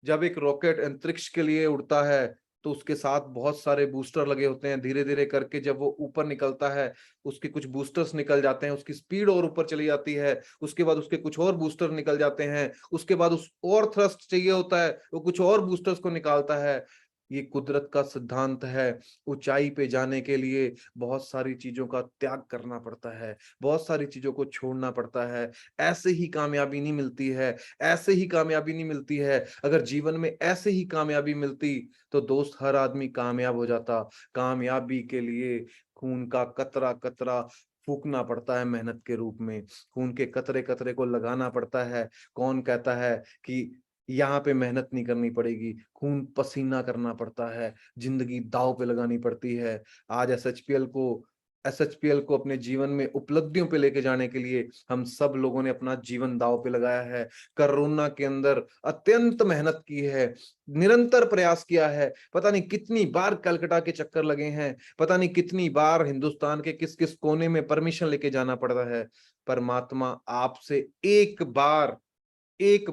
जब एक रॉकेट अंतरिक्ष के लिए उड़ता है तो उसके साथ बहुत सारे बूस्टर लगे होते हैं। धीरे धीरे करके जब वो ऊपर निकलता है, उसके कुछ बूस्टर्स निकल जाते हैं, उसकी स्पीड और ऊपर चली जाती है। उसके बाद उसके कुछ और बूस्टर निकल जाते हैं। उसके बाद उस और थ्रस्ट चाहिए होता है, वो कुछ और बूस्टर्स को निकालता है। ये कुदरत का सिद्धांत है। ऊंचाई पे जाने के लिए बहुत सारी चीजों का त्याग करना पड़ता है, बहुत सारी चीजों को छोड़ना पड़ता है। ऐसे ही कामयाबी नहीं मिलती है, ऐसे ही कामयाबी नहीं मिलती है। अगर जीवन में ऐसे ही कामयाबी मिलती तो दोस्त हर आदमी कामयाब हो जाता। कामयाबी के लिए खून का कतरा कतरा फूकना पड़ता है मेहनत के रूप में। खून के कतरे कतरे को लगाना पड़ता है। कौन कहता है कि यहाँ पे मेहनत नहीं करनी पड़ेगी? खून पसीना करना पड़ता है, जिंदगी दांव पे लगानी पड़ती है। आज एसएचपीएल को अपने जीवन में उपलब्धियों पे लेके जाने के लिए हम सब लोगों ने अपना जीवन दांव पे लगाया है। कोरोना के अंदर अत्यंत मेहनत की है, निरंतर प्रयास किया है। पता नहीं कितनी बार कलकत्ता के चक्कर लगे हैं, पता नहीं कितनी बार हिंदुस्तान के किस किस कोने में परमिशन लेके जाना पड़ता है। परमात्मा आपसे एक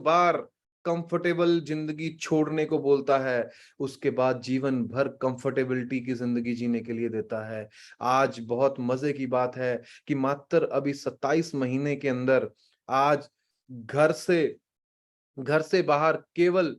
बार कंफर्टेबल जिंदगी छोड़ने को बोलता है, उसके बाद जीवन भर कंफर्टेबिलिटी की जिंदगी जीने के लिए देता है। आज बहुत मजे की बात है कि मात्र अभी 27 महीने के अंदर आज घर से घर से बाहर केवल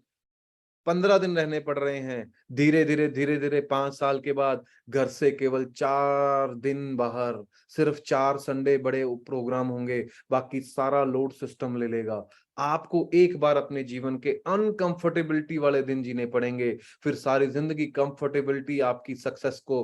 15 दिन रहने पड़ रहे हैं। धीरे धीरे 5 साल के बाद घर से केवल 4 दिन बाहर, सिर्फ 4 संडे बड़े प्रोग्राम होंगे, बाकी सारा लोड सिस्टम ले लेगा। आपको एक बार अपने जीवन के अनकंफर्टेबिलिटी वाले दिन जीने पड़ेंगे, फिर सारी जिंदगी कंफर्टेबिलिटी आपकी सक्सेस को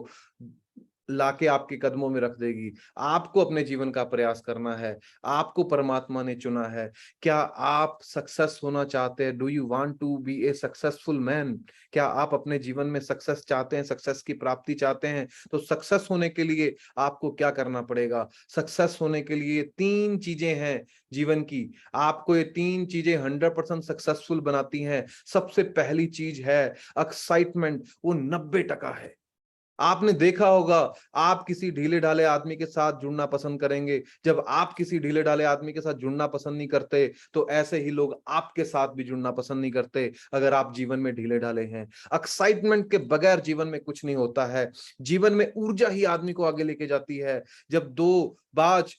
लाके आपके कदमों में रख देगी। आपको अपने जीवन का प्रयास करना है, आपको परमात्मा ने चुना है। क्या आप सक्सेस होना चाहते हैं? Do you want to be a successful man? क्या आप अपने जीवन में सक्सेस चाहते हैं, सक्सेस की प्राप्ति चाहते हैं? तो सक्सेस होने के लिए आपको क्या करना पड़ेगा? सक्सेस होने के लिए 3 चीजें हैं जीवन की, आपको ये 3 चीजें 100% सक्सेसफुल बनाती हैं। सबसे पहली चीज है एक्साइटमेंट, वो 90% है। आपने देखा होगा, आप किसी ढीले ढाले आदमी के साथ जुड़ना पसंद करेंगे। जब आप किसी ढीले ढाले आदमी के साथ जुड़ना पसंद नहीं करते, तो ऐसे ही लोग आपके साथ भी जुड़ना पसंद नहीं करते अगर आप जीवन में ढीले ढाले हैं। एक्साइटमेंट के बगैर जीवन में कुछ नहीं होता है। जीवन में ऊर्जा ही आदमी को आगे लेके जाती है। जब 2 बाज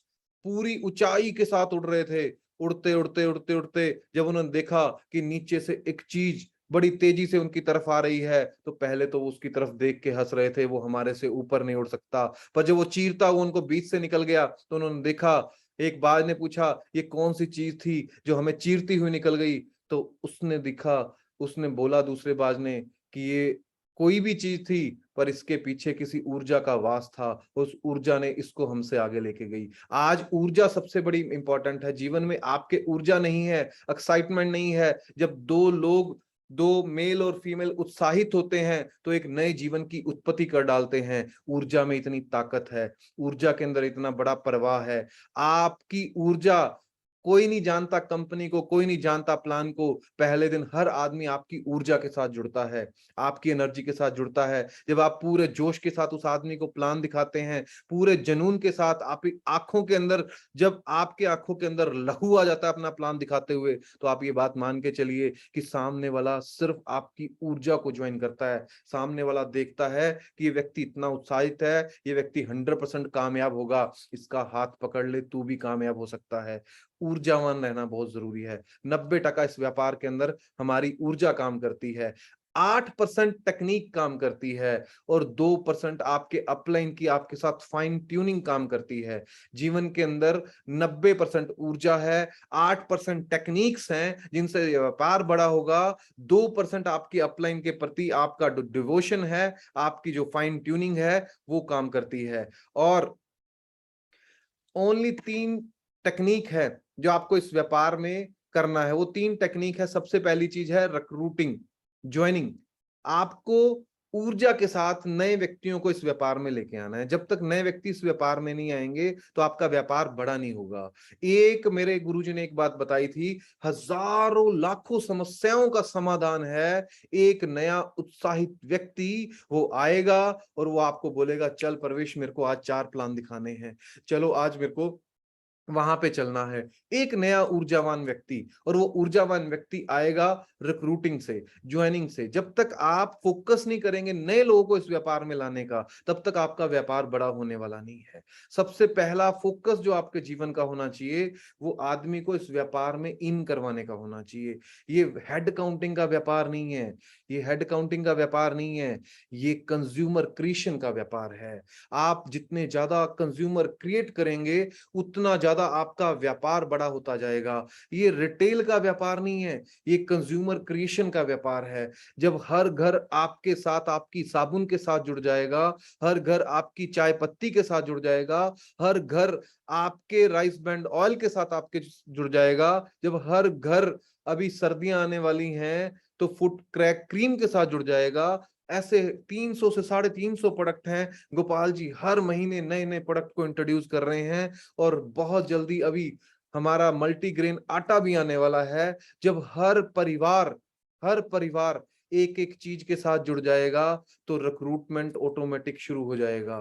पूरी ऊंचाई के साथ उड़ रहे थे, उड़ते उड़ते उड़ते उड़ते जब उन्होंने देखा कि नीचे से एक चीज बड़ी तेजी से उनकी तरफ आ रही है, तो पहले तो वो उसकी तरफ देख के हंस रहे थे, वो हमारे से ऊपर नहीं उड़ सकता। पर जब वो चीरता वो उनको बीच से निकल गया, तो उन्होंने देखा, एक बाज ने पूछा ये कौन सी चीज थी जो हमें चीरती हुई निकल गई? तो उसने दिखा, उसने बोला दूसरे बाज ने कि ये कोई भी चीज थी, पर इसके पीछे किसी ऊर्जा का वास था, उस ऊर्जा ने इसको हमसे आगे लेके गई। आज ऊर्जा सबसे बड़ी इंपॉर्टेंट है जीवन में। आपके ऊर्जा नहीं है, एक्साइटमेंट नहीं है, जब 2 लोग, 2 मेल और फीमेल उत्साहित होते हैं, तो एक नए जीवन की उत्पत्ति कर डालते हैं। ऊर्जा में इतनी ताकत है, ऊर्जा के अंदर इतना बड़ा प्रवाह है। आपकी ऊर्जा, कोई नहीं जानता कंपनी को, कोई नहीं जानता प्लान को, पहले दिन हर आदमी आपकी ऊर्जा के साथ जुड़ता है, आपकी एनर्जी के साथ जुड़ता है। जब आप पूरे जोश के साथ उस आदमी को प्लान दिखाते हैं, पूरे जुनून के साथ, आप आंखों के अंदर, जब आपके आंखों के अंदर लहू आ जाता है अपना प्लान दिखाते हुए, तो आप ये बात मान के चलिए कि सामने वाला सिर्फ आपकी ऊर्जा को ज्वाइन करता है। सामने वाला देखता है कि ये व्यक्ति इतना उत्साहित है, ये व्यक्ति 100% कामयाब होगा, इसका हाथ पकड़ ले, तू भी कामयाब हो सकता है। ऊर्जावान रहना बहुत जरूरी है। 90% इस व्यापार के अंदर हमारी ऊर्जा काम करती है, 8% टेक्निक काम करती है, और 2% आपके अपलाइन की आपके साथ फाइन ट्यूनिंग काम करती है। जीवन के अंदर 90% ऊर्जा है, 8% टेक्निक्स हैं जिनसे व्यापार बड़ा होगा, 2% आपकी अपलाइन के प्रति आपका डिवोशन है, आपकी जो फाइन ट्यूनिंग है वो काम करती है। और ओनली 3 टेक्निक है जो आपको इस व्यापार में करना है। वो 3 टेक्निक है। सबसे पहली चीज है रिक्रूटिंग, ज्वाइनिंग। आपको ऊर्जा के साथ नए व्यक्तियों को इस व्यापार में लेके आना है। जब तक नए व्यक्ति इस व्यापार में नहीं आएंगे, तो आपका व्यापार बड़ा नहीं होगा। एक मेरे गुरुजी ने एक बात बताई थी, हजारों लाखों समस्याओं का समाधान है एक नया उत्साहित व्यक्ति। वो आएगा और वो आपको बोलेगा, चल प्रवेश, मेरे को आज 4 प्लान दिखाने हैं, चलो आज मेरे को वहां पे चलना है। एक नया ऊर्जावान व्यक्ति, और वो ऊर्जावान व्यक्ति आएगा रिक्रूटिंग से, ज्वाइनिंग से। जब तक आप फोकस नहीं करेंगे नए लोगों को इस व्यापार में लाने का, तब तक आपका व्यापार बड़ा होने वाला नहीं है। सबसे पहला फोकस जो आपके जीवन का होना चाहिए, वो आदमी को इस व्यापार में इन करवाने का होना चाहिए। ये हेड काउंटिंग का व्यापार नहीं है, ये हेड काउंटिंग का व्यापार नहीं है, ये कंज्यूमर क्रिएशन का व्यापार है। आप जितने ज्यादा कंज्यूमर क्रिएट करेंगे, उतना ज्यादा आपका व्यापार बड़ा होता जाएगा। ये रिटेल का व्यापार नहीं है, ये कंज्यूमर क्रिएशन का व्यापार है। जब हर घर आपके साथ, आपकी साबुन के साथ जुड़ जाएगा, हर घर आपकी चाय पत्ती के साथ जुड़ जाएगा, हर घर आपके राइस ब्रांड ऑयल के साथ आपके जुड़ जाएगा, जब हर घर, अभी सर्दियां आने वाली हैं तो फुट क्रैक क्रीम के साथ जुड़ जाएगा। ऐसे 300 से 350 प्रोडक्ट हैं। गोपाल जी हर महीने नए नए प्रोडक्ट को इंट्रोड्यूस कर रहे हैं, और बहुत जल्दी अभी हमारा मल्टीग्रेन आटा भी आने वाला है। जब हर परिवार एक एक चीज के साथ जुड़ जाएगा, तो रिक्रूटमेंट ऑटोमेटिक शुरू हो जाएगा।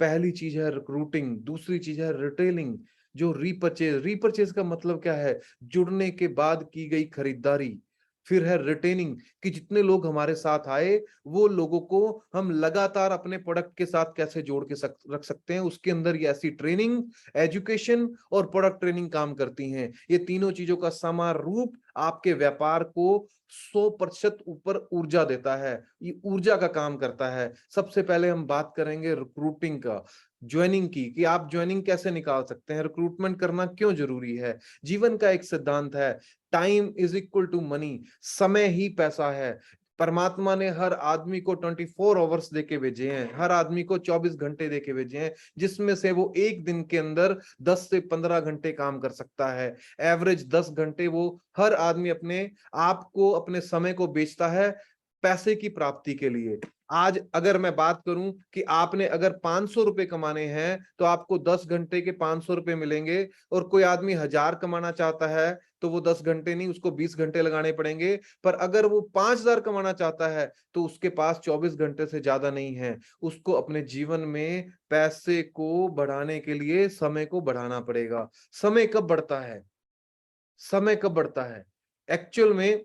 पहली चीज है रिक्रूटिंग, दूसरी चीज है रिटेलिंग, जो रीपरचेज का मतलब क्या है? जुड़ने के बाद की गई खरीदारी। फिर है रिटेनिंग, कि जितने लोग हमारे साथ आए, वो लोगों को हम लगातार अपने प्रोडक्ट के साथ कैसे जोड़ के रख सकते हैं। उसके अंदर ये ऐसी ट्रेनिंग, एजुकेशन और प्रोडक्ट ट्रेनिंग काम करती हैं। ये तीनों चीजों का समारूप आपके व्यापार को 100% ऊपर ऊर्जा देता है, ये ऊर्जा का काम करता है। सबसे पहले हम बात करेंगे रिक्रूटिंग का, ज्वाइनिंग की, कि आप ज्वाइनिंग कैसे निकाल सकते हैं, रिक्रूटमेंट करना क्यों जरूरी है। जीवन का एक सिद्धांत है, time is equal to money, समय ही पैसा है। परमात्मा ने हर आदमी को 24 आवर्स देके भेजे हैं, हर आदमी को 24 घंटे देके भेजे हैं, जिसमें से वो एक दिन के अंदर 10 से 15 घंटे काम कर सकता है। एवरेज 10 घंटे वो हर आदमी अपने आप को, अपने समय को बेचता है पैसे की प्राप्ति के लिए। आज अगर मैं बात करूं कि आपने अगर 500 रुपए कमाने हैं तो आपको 10 घंटे के 500 रुपए मिलेंगे, और कोई आदमी 1000 कमाना चाहता है तो वो 10 घंटे नहीं, उसको 20 घंटे लगाने पड़ेंगे। पर अगर वो 5000 कमाना चाहता है तो उसके पास 24 घंटे से ज्यादा नहीं है। उसको अपने जीवन में पैसे को बढ़ाने के लिए समय को बढ़ाना पड़ेगा। समय कब बढ़ता है? समय कब बढ़ता है? एक्चुअल में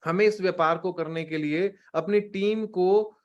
हमें इस व्यापार को करने के लिए अपनी टीम को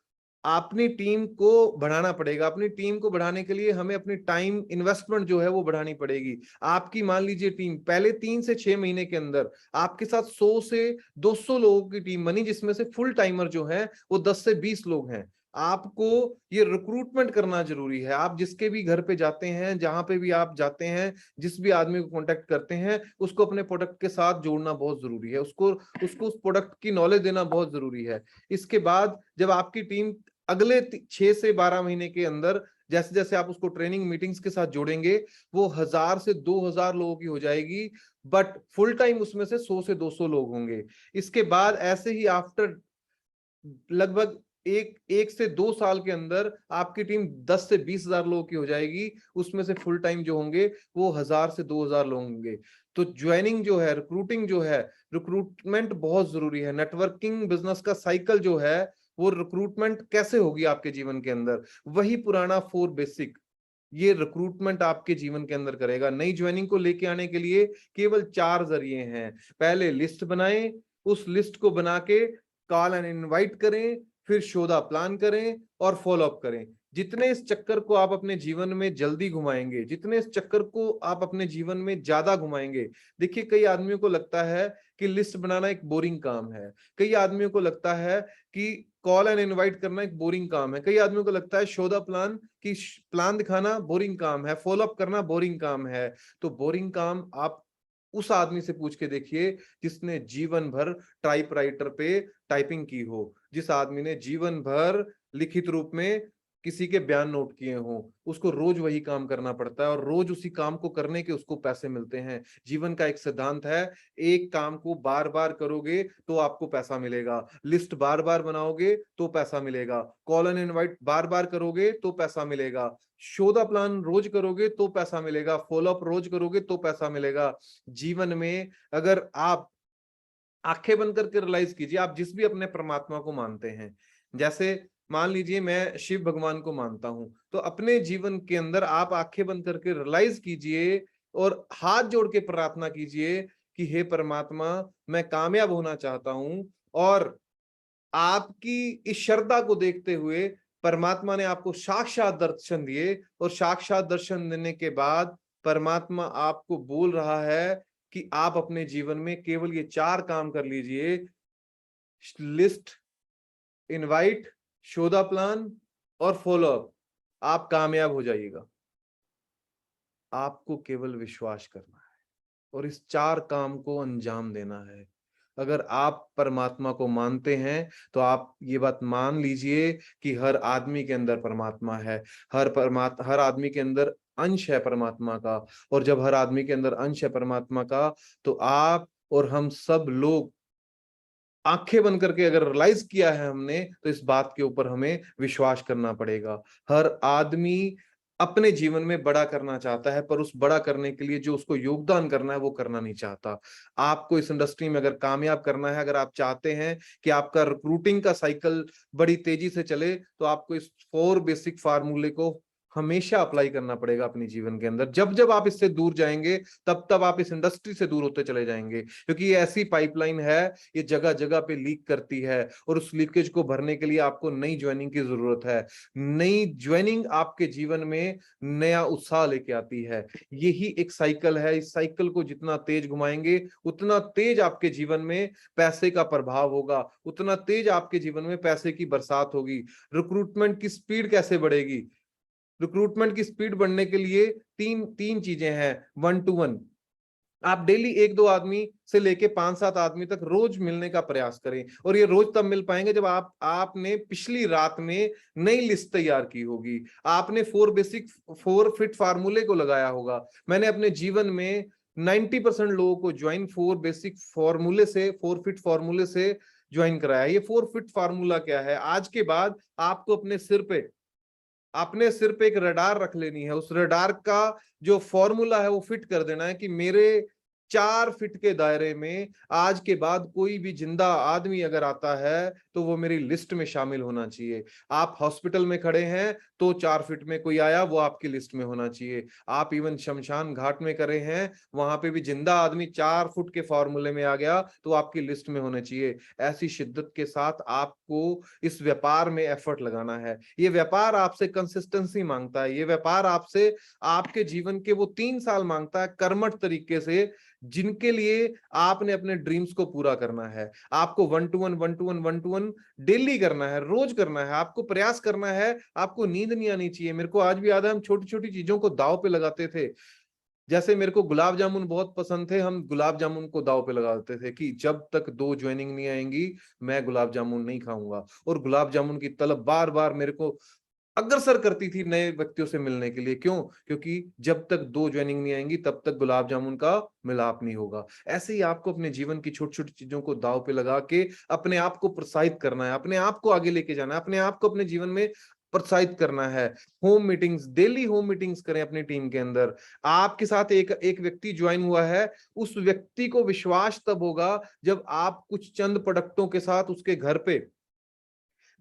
बढ़ाना पड़ेगा। अपनी टीम को बढ़ाने के लिए हमें अपनी टाइम इन्वेस्टमेंट जो है वो बढ़ानी पड़ेगी। आपकी मान लीजिए टीम पहले 3 से 6 महीने के अंदर आपके साथ 100 से 200 लोगों की टीम बनी, जिसमें से फुल टाइमर जो है वो 10 से 20 लोग हैं। आपको ये रिक्रूटमेंट करना जरूरी है। आप जिसके भी घर पे जाते हैं, जहां पे भी आप जाते हैं, जिस भी आदमी को कांटेक्ट करते हैं, उसको अपने प्रोडक्ट के साथ जोड़ना बहुत जरूरी है। उसको उस प्रोडक्ट की नॉलेज देना बहुत जरूरी है। इसके बाद जब आपकी टीम अगले 6 से 12 महीने के अंदर जैसे जैसे आप उसको ट्रेनिंग मीटिंग्स के साथ जोड़ेंगे, वो 1000 से 2000 लोगों की हो जाएगी। बट फुल टाइम उसमें से 100 से 200 लोग होंगे। इसके बाद ऐसे ही आफ्टर लगभग एक से 2 साल के अंदर आपकी टीम 10 से 20,000 लोगों की हो जाएगी। उसमें से फुल टाइम जो होंगे वो 1000 से 2000 लोग होंगे। तो ज्वाइनिंग जो है, रिक्रूटिंग जो है, रिक्रूटमेंट बहुत जरूरी है। नेटवर्किंग बिजनेस का साइकिल जो है वो रिक्रूटमेंट कैसे होगी आपके जीवन के अंदर, वही पुराना 4 बेसिक ये रिक्रूटमेंट आपके जीवन के अंदर करेगा। नई ज्वाइनिंग को लेके आने के लिए केवल 4 जरिए हैं। पहले लिस्ट बनाएं, उस लिस्ट को बना के कॉल एंड इनवाइट करें, फिर शो द प्लान करें और फॉलो अप करें। जितने इस चक्कर को आप अपने जीवन में जल्दी घुमाएंगे, जितने इस चक्कर को आप अपने जीवन में ज्यादा घुमाएंगे। देखिए, कई आदमियों को लगता है कि लिस्ट बनाना एक बोरिंग काम है। कई आदमियों को लगता है कि कॉल एंड इनवाइट करना एक बोरिंग काम है। कई आदमियों को लगता है शो द प्लान की प्लान दिखाना बोरिंग काम है, फॉलो अप करना बोरिंग काम है। तो बोरिंग काम आप उस आदमी से पूछ के देखिए जिसने जीवन भर टाइपराइटर पे टाइपिंग की हो, जिस आदमी ने जीवन भर लिखित रूप में किसी के बयान नोट किए हों। उसको रोज वही काम करना पड़ता है और रोज उसी काम को करने के उसको पैसे मिलते हैं। जीवन का एक सिद्धांत है, एक काम को बार बार करोगे तो आपको पैसा मिलेगा, लिस्ट बार बार बनाओगे तो पैसा मिलेगा, कॉल एंड इनवाइट बार बार करोगे तो पैसा मिलेगा, शो द प्लान रोज करोगे तो पैसा मिलेगा, फॉलो अप रोज करोगे तो पैसा मिलेगा। जीवन में अगर आप आंखें बंद करके रियलाइज कीजिए, आप जिस भी अपने परमात्मा को मानते हैं, जैसे मान लीजिए मैं शिव भगवान को मानता हूं, तो अपने जीवन के अंदर आप आंखें बंद करके रियलाइज कीजिए और हाथ जोड़ के प्रार्थना कीजिए कि हे परमात्मा, मैं कामयाब होना चाहता हूं। और आपकी इस श्रद्धा को देखते हुए परमात्मा ने आपको साक्षात दर्शन दिए, और साक्षात दर्शन देने के बाद परमात्मा आपको बोल रहा है कि आप अपने जीवन में केवल ये 4 काम कर लीजिए, list, invite, show the plan और फॉलो अप, आप कामयाब हो जाइएगा। आपको केवल विश्वास करना है और इस 4 काम को अंजाम देना है। अगर आप परमात्मा को मानते हैं तो आप ये बात मान लीजिए कि हर आदमी के अंदर परमात्मा है। हर आदमी के अंदर अंश है परमात्मा का। और जब हर आदमी के अंदर अंश है परमात्मा का, तो आप और हम सब लोग आंखें बंद करके अगर रियलाइज किया है हमने, तो इस बात के ऊपर हमें विश्वास करना पड़ेगा। हर आदमी अपने जीवन में बड़ा करना चाहता है, पर उस बड़ा करने के लिए जो उसको योगदान करना है वो करना नहीं चाहता। आपको इस इंडस्ट्री में अगर कामयाब करना है, अगर आप चाहते हैं कि आपका रिक्रूटिंग का साइकिल बड़ी तेजी से चले, तो आपको इस 4 बेसिक फार्मूले को हमेशा अप्लाई करना पड़ेगा अपने जीवन के अंदर। जब जब आप इससे दूर जाएंगे, तब तब आप इस इंडस्ट्री से दूर होते चले जाएंगे, क्योंकि ये ऐसी पाइपलाइन है, ये जगह जगह पे लीक करती है, और उस लीकेज को भरने के लिए आपको नई ज्वाइनिंग की जरूरत है। नई ज्वाइनिंग आपके जीवन में नया उत्साह लेके आती है। यही एक साइकिल है। इस साइकिल को जितना तेज घुमाएंगे, उतना तेज आपके जीवन में पैसे का प्रभाव होगा, उतना तेज आपके जीवन में पैसे की बरसात होगी। रिक्रूटमेंट की स्पीड कैसे बढ़ेगी? रिक्रूटमेंट की स्पीड बढ़ने के लिए तीन तीन चीजें हैं। 1 to 1, आप डेली 1-2 आदमी से लेके 5-7 आदमी तक रोज मिलने का प्रयास करें, और ये रोज तब मिल पाएंगे जब आपने पिछली रात में नई लिस्ट तैयार की होगी, आपने 4 फिट फार्मूले को लगाया होगा। मैंने अपने जीवन में 90% लोगों को ज्वाइन 4 फिट फार्मूले से ज्वाइन कराया। ये 4 फिट फार्मूला क्या है? आज के बाद आपको अपने सिर पे एक रडार रख लेनी है। उस रडार का जो फॉर्मूला है वो फिट कर देना है कि मेरे 4 फिट के दायरे में आज के बाद कोई भी जिंदा आदमी अगर आता है तो वो मेरी लिस्ट में शामिल होना चाहिए। आप हॉस्पिटल में खड़े हैं तो 4 फिट में कोई आया, वो आपकी लिस्ट में होना चाहिए। आप इवन शमशान घाट में खड़े हैं, वहां पे भी जिंदा आदमी 4 फुट के फॉर्मूले में आ गया तो आपकी लिस्ट में होना चाहिए। ऐसी शिद्दत के साथ आपको इस व्यापार में एफर्ट लगाना है। ये व्यापार आपसे कंसिस्टेंसी मांगता है। ये व्यापार आपसे आपके जीवन के वो 3 साल मांगता है कर्मठ तरीके से, जिनके लिए आपने अपने ड्रीम्स को पूरा करना है। आपको 1-to-1 डेली करना है, रोज करना है, आपको प्रयास करना है। आपको नींद नहीं आनी चाहिए। मेरे को आज भी याद है, हम छोटी छोटी चीजों को दाव पे लगाते थे। जैसे मेरे को गुलाब जामुन बहुत पसंद थे, हम गुलाब जामुन को दाव पे लगा देते थे कि जब तक 2 ज्वाइनिंग नहीं आएंगी मैं गुलाब जामुन नहीं खाऊंगा। और गुलाब जामुन की तलब बार बार मेरे को अग्रसर करती थी नए व्यक्तियों से मिलने के लिए। क्यों? क्योंकि जब तक 2 ज्वाइनिंग नहीं आएंगी तब तक गुलाब जामुन का मिलाप नहीं होगा। ऐसे ही आपको अपने जीवन की छोटी छोटी चीजों को दाव पे लगा के अपने आप को प्रोत्साहित करना है, अपने आप को आगे लेके जाना है, अपने आप को अपने जीवन में प्रोत्साहित करना है। Home meetings, daily home meetings करें अपनी टीम के अंदर। आपके साथ एक एक व्यक्ति ज्वाइन हुआ है, उस व्यक्ति को विश्वास तब होगा जब आप कुछ चंद प्रोडक्टों के साथ उसके घर पे,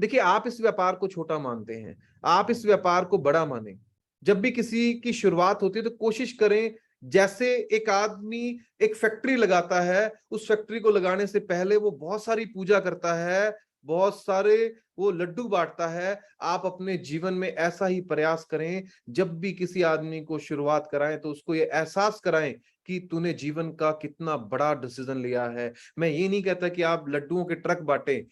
देखिए आप इस व्यापार को छोटा मानते हैं, आप इस व्यापार को बड़ा माने। जब भी किसी की शुरुआत होती है तो कोशिश करें, जैसे एक आदमी एक फैक्ट्री लगाता है, उस फैक्ट्री को लगाने से पहले वो बहुत सारी पूजा करता है, बहुत सारे वो लड्डू बांटता है। आप अपने जीवन में ऐसा ही प्रयास करें। जब भी किसी आदमी को शुरुआत कराएं तो उसको ये एहसास कराएं कि तूने जीवन का कितना बड़ा डिसीजन लिया है। मैं ये नहीं कहता कि आप लड्डुओं के ट्रक बांटें,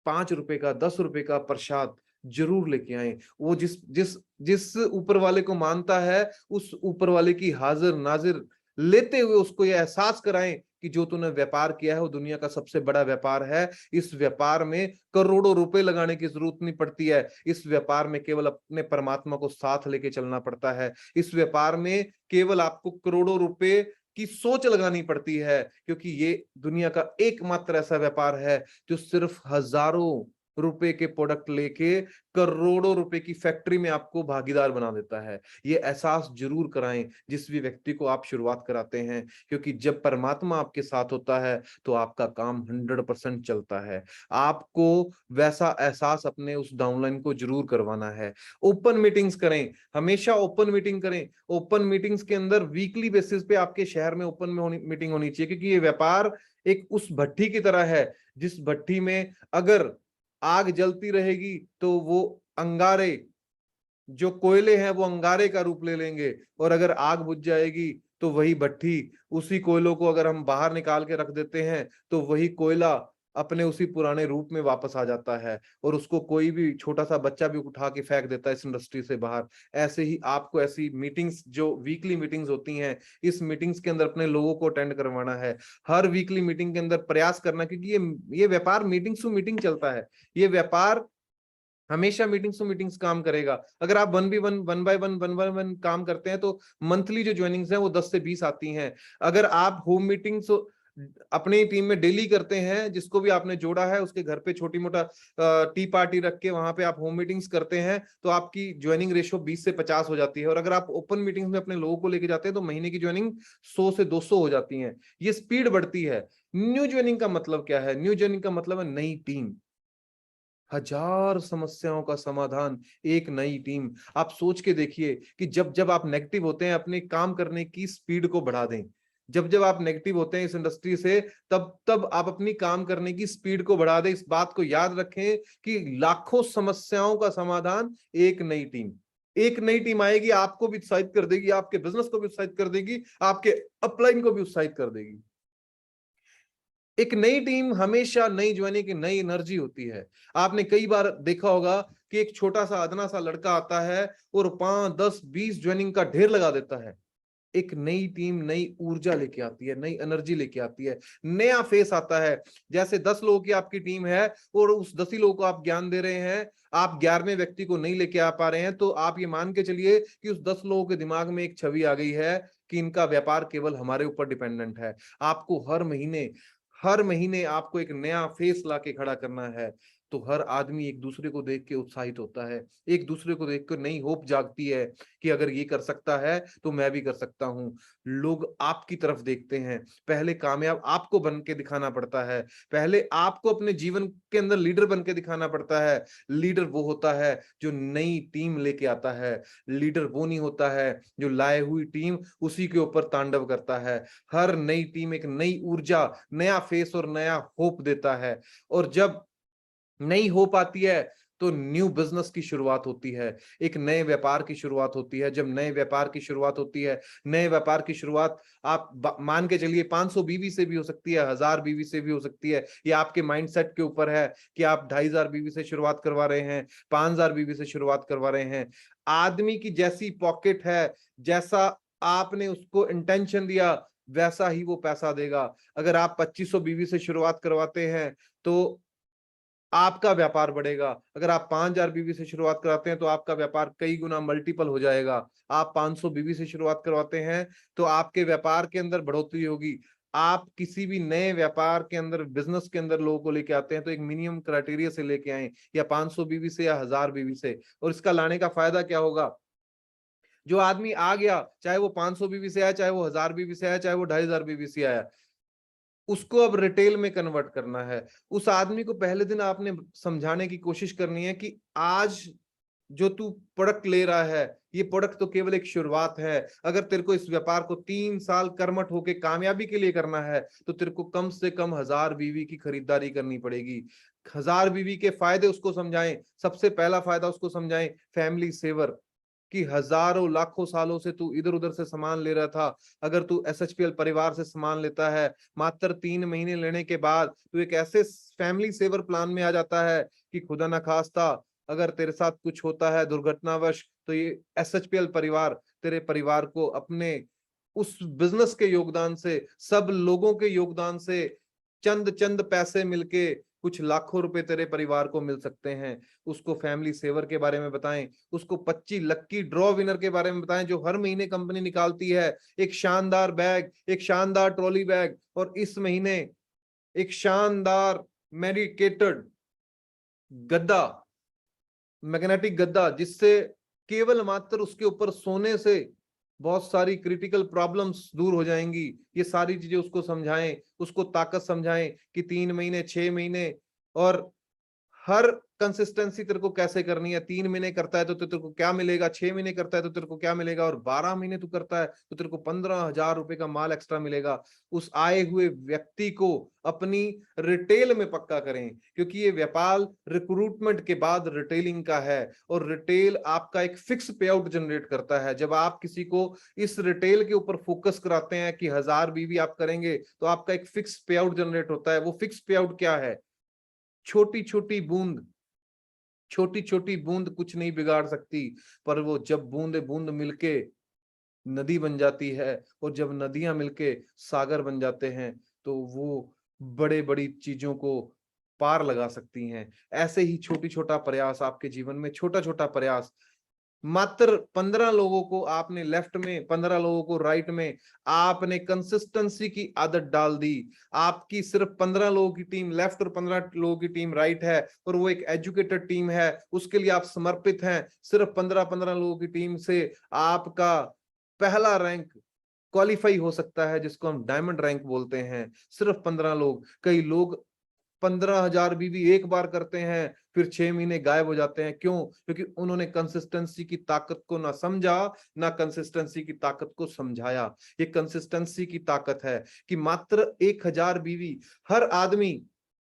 5 रुपए का 10 रुपए का प्रसाद जरूर लेके आए। वो जिस जिस जिस ऊपर वाले को मानता है, उस ऊपर वाले की हाजिर नाजिर लेते हुए उसको ये एहसास कराएं कि जो तूने व्यापार किया है वो दुनिया का सबसे बड़ा व्यापार है। इस व्यापार में करोड़ों रुपए लगाने की जरूरत नहीं पड़ती है। इस व्यापार में केवल अपने परमात्मा को साथ लेके चलना पड़ता है। इस व्यापार में केवल आपको करोड़ों रुपए की सोच लगानी पड़ती है, क्योंकि ये दुनिया का एकमात्र ऐसा व्यापार है जो सिर्फ हजारों रुपए के प्रोडक्ट लेके करोड़ों रुपए की फैक्ट्री में आपको भागीदार बना देता है। ये एहसास जरूर कराएं जिस भी व्यक्ति को आप शुरुआत कराते हैं, क्योंकि जब परमात्मा आपके साथ होता है तो आपका काम 100% चलता है। आपको वैसा एहसास अपने उस डाउनलाइन को जरूर करवाना है। ओपन मीटिंग्स करें, हमेशा ओपन मीटिंग करें। ओपन मीटिंग्स के अंदर वीकली बेसिस पे आपके शहर में ओपन में मीटिंग होनी चाहिए, क्योंकि ये व्यापार एक उस भट्टी की तरह है जिस भट्टी में अगर आग जलती रहेगी तो वो अंगारे, जो कोयले हैं वो अंगारे का रूप ले लेंगे, और अगर आग बुझ जाएगी तो वही भट्टी, उसी कोयलों को अगर हम बाहर निकाल के रख देते हैं तो वही कोयला अपने उसी पुराने रूप में वापस आ जाता है, और उसको कोई भी छोटा सा बच्चा भी उठा के फेंक देता है इस इंडस्ट्री से बाहर। ऐसे ही आपको ऐसी मीटिंग्स, जो वीकली मीटिंग्स होती हैं, इस मीटिंग्स के अंदर अपने लोगों को अटेंड करवाना है। हर वीकली मीटिंग के अंदर प्रयास करना, क्योंकि ये व्यापार मीटिंग टू मीटिंग चलता है। ये व्यापार हमेशा मीटिंग्स टू मीटिंग्स काम करेगा। अगर आप 1v1 1 बाय 1 काम करते हैं तो मंथली जो ज्वाइनिंग्स हैं वो 10 से 20 आती हैं। अगर आप होम मीटिंग्स अपनी टीम में डेली करते हैं, जिसको भी आपने जोड़ा है उसके घर पे छोटी मोटा टी पार्टी रख के वहां पे आप होम मीटिंग्स करते हैं, तो आपकी ज्वाइनिंग रेशो 20 से 50 हो जाती है। और अगर आप ओपन मीटिंग्स में अपने लोगों को लेके जाते हैं तो महीने की ज्वाइनिंग 100 से 200 हो जाती है। ये स्पीड बढ़ती है। न्यू ज्वाइनिंग का मतलब क्या है? न्यू ज्वाइनिंग का मतलब है नई टीम, हजार समस्याओं का समाधान, एक नई टीम। आप सोच के देखिए कि जब जब आप नेगेटिव होते हैं अपने काम करने की स्पीड को बढ़ा दें। जब जब आप नेगेटिव होते हैं इस इंडस्ट्री से, तब तब आप अपनी काम करने की स्पीड को बढ़ा दें। इस बात को याद रखें कि लाखों समस्याओं का समाधान एक नई टीम। एक नई टीम आएगी, आपको भी उत्साहित कर देगी, आपके बिजनेस को भी उत्साहित कर देगी, आपके अपलाइन को भी उत्साहित कर देगी। एक नई टीम हमेशा नई ज्वाइनिंग की नई एनर्जी होती है। आपने कई बार देखा होगा कि एक छोटा सा अदना सा लड़का आता है और 5, 10, 20 ज्वाइनिंग का ढेर लगा देता है। एक नई टीम नई ऊर्जा लेके आती है, नई एनर्जी लेके आती है, नया फेस आता है। जैसे 10 लोगों की आपकी टीम है और उस 10 ही लोगों को आप ज्ञान दे रहे हैं, आप 11वें व्यक्ति को नहीं लेके आ पा रहे हैं, तो आप ये मान के चलिए कि उस 10 लोगों के दिमाग में एक छवि आ गई है कि इनका व्यापार केवल हमारे ऊपर डिपेंडेंट है। आपको हर महीने आपको एक नया फेस ला के खड़ा करना है। तो हर आदमी एक दूसरे को देख के उत्साहित होता है, एक दूसरे को देख कर नई होप जागती है कि अगर ये कर सकता है तो मैं भी कर सकता हूं। लोग आपकी तरफ देखते हैं। पहले कामयाब आपको बन के दिखाना पड़ता है, पहले आपको अपने जीवन के अंदर लीडर बन के दिखाना पड़ता है। लीडर वो होता है जो नई टीम लेके आता है, लीडर वो नहीं होता है जो लाए हुई टीम उसी के ऊपर तांडव करता है। हर नई टीम एक नई ऊर्जा, नया फेस और नया होप देता है। और जब नई होप आती है तो न्यू बिजनेस की शुरुआत होती है, एक नए व्यापार की शुरुआत होती है। जब नए व्यापार की शुरुआत होती है, नए व्यापार की शुरुआत आप मान के चलिए 500 बीवी से भी हो सकती है, 1000 बीवी से भी हो सकती है। ये आपके माइंडसेट के ऊपर है कि आप 2500 बीवी से शुरुआत करवा रहे हैं, 5000 बीवी से शुरुआत करवा रहे हैं। आदमी की जैसी पॉकेट है, जैसा आपने उसको इंटेंशन दिया, वैसा ही वो पैसा देगा। अगर आप 2500 बीवी से शुरुआत करवाते हैं तो आपका व्यापार बढ़ेगा। अगर आप 5000 बीवी से शुरुआत कराते हैं तो आपका व्यापार कई गुना मल्टीपल हो जाएगा। आप 500 बीवी से शुरुआत करवाते हैं तो आपके व्यापार के अंदर बढ़ोतरी होगी। आप किसी भी नए व्यापार के अंदर, बिजनेस के अंदर लोगों को लेके आते हैं तो एक मिनिमम क्राइटेरिया से लेके आए, या 500 बीवी से या 1000 बीवी से। और इसका लाने का फायदा क्या होगा? जो आदमी आ गया, चाहे वो 500 बीवी से आया, चाहे वो 1000 बीवी से आया, चाहे वो 2500 बीवी से आया, उसको अब रिटेल में कन्वर्ट करना है। उस आदमी को पहले दिन आपने समझाने की कोशिश करनी है कि आज जो तू प्रोडक्ट ले रहा है, ये प्रोडक्ट तो केवल एक शुरुआत है। अगर तेरे को इस व्यापार को 3 साल कर्मठ होके कामयाबी के लिए करना है तो तेरे को कम से कम 1000 बीवी की खरीदारी करनी पड़ेगी। 1000 बीवी के फायदे उसको समझाएं। सबसे पहला फायदा उसको समझाएं, फैमिली सेवर, कि हजारों लाखों सालों से तू इधर उधर से सामान ले रहा था, अगर तू एसएचपीएल परिवार से सामान लेता है, मात्र 3 महीने लेने के बाद तू एक ऐसे फैमिली सेवर प्लान में आ जाता है कि खुदा ना खास्ता अगर तेरे साथ कुछ होता है दुर्घटनावश, तो ये एसएचपीएल परिवार तेरे परिवार को अपने उस बिजनेस के योगदान से, सब लोगों के योगदान से, चंद चंद पैसे मिलके कुछ लाखों रुपए तेरे परिवार को मिल सकते हैं। उसको फैमिली सेवर के बारे में बताएं, उसको 25 लक्की ड्रॉ विनर के बारे में बताएं जो हर महीने कंपनी निकालती है। एक शानदार बैग, एक शानदार ट्रॉली बैग, और इस महीने एक शानदार मेडिकेटेड गद्दा, मैग्नेटिक गद्दा, जिससे केवल मात्र उसके ऊपर सोने से बहुत सारी क्रिटिकल प्रॉब्लम्स दूर हो जाएंगी। ये सारी चीजें उसको समझाएं, उसको ताकत समझाएं कि 3 महीने, 6 महीने और हर कंसिस्टेंसी तेरे को कैसे करनी है। 3 महीने करता है तो तेरे को क्या मिलेगा, 6 महीने करता है तो तेरे को क्या मिलेगा, और 12 महीने तू करता है तो तेरे को 15,000 रुपए का माल एक्स्ट्रा मिलेगा। उस आए हुए व्यक्ति को अपनी रिटेल में पक्का करें, क्योंकि ये व्यापार रिक्रूटमेंट के बाद रिटेलिंग का है, और रिटेल आपका एक फिक्स पे आउट जनरेट करता है। जब आप किसी को इस रिटेल के ऊपर फोकस कराते हैं कि 1000 बीवी आप करेंगे तो आपका एक फिक्स पे आउट जनरेट होता है। वो फिक्स पे आउट क्या है? छोटी छोटी बूंद, छोटी छोटी बूंद कुछ नहीं बिगाड़ सकती, पर वो जब बूंदे बूंद मिलके नदी बन जाती है, और जब नदियां मिलके सागर बन जाते हैं, तो वो बड़े बड़ी चीजों को पार लगा सकती हैं। ऐसे ही छोटी छोटा प्रयास आपके जीवन में, छोटा छोटा प्रयास, मात्र 15 लोगों को आपने लेफ्ट में, 15 लोगों को राइट में, आपने कंसिस्टेंसी की आदत डाल दी। आपकी सिर्फ 15 लोगों की टीम लेफ्ट और 15 लोगों की टीम राइट है, और वो एक एजुकेटेड टीम है, उसके लिए आप समर्पित हैं। सिर्फ 15 लोगों की टीम से आपका पहला रैंक क्वालिफाई हो सकता है, जिसको हम डायमंड रैंक बोलते हैं। सिर्फ 15 लोग। कई लोग 15,000 बीवी एक बार करते हैं, फिर 6 महीने गायब हो जाते हैं। क्यों? क्योंकि उन्होंने कंसिस्टेंसी की ताकत को ना समझा, ना कंसिस्टेंसी की ताकत को समझाया। ये कंसिस्टेंसी की ताकत है कि मात्र 1000 बीवी, हर आदमी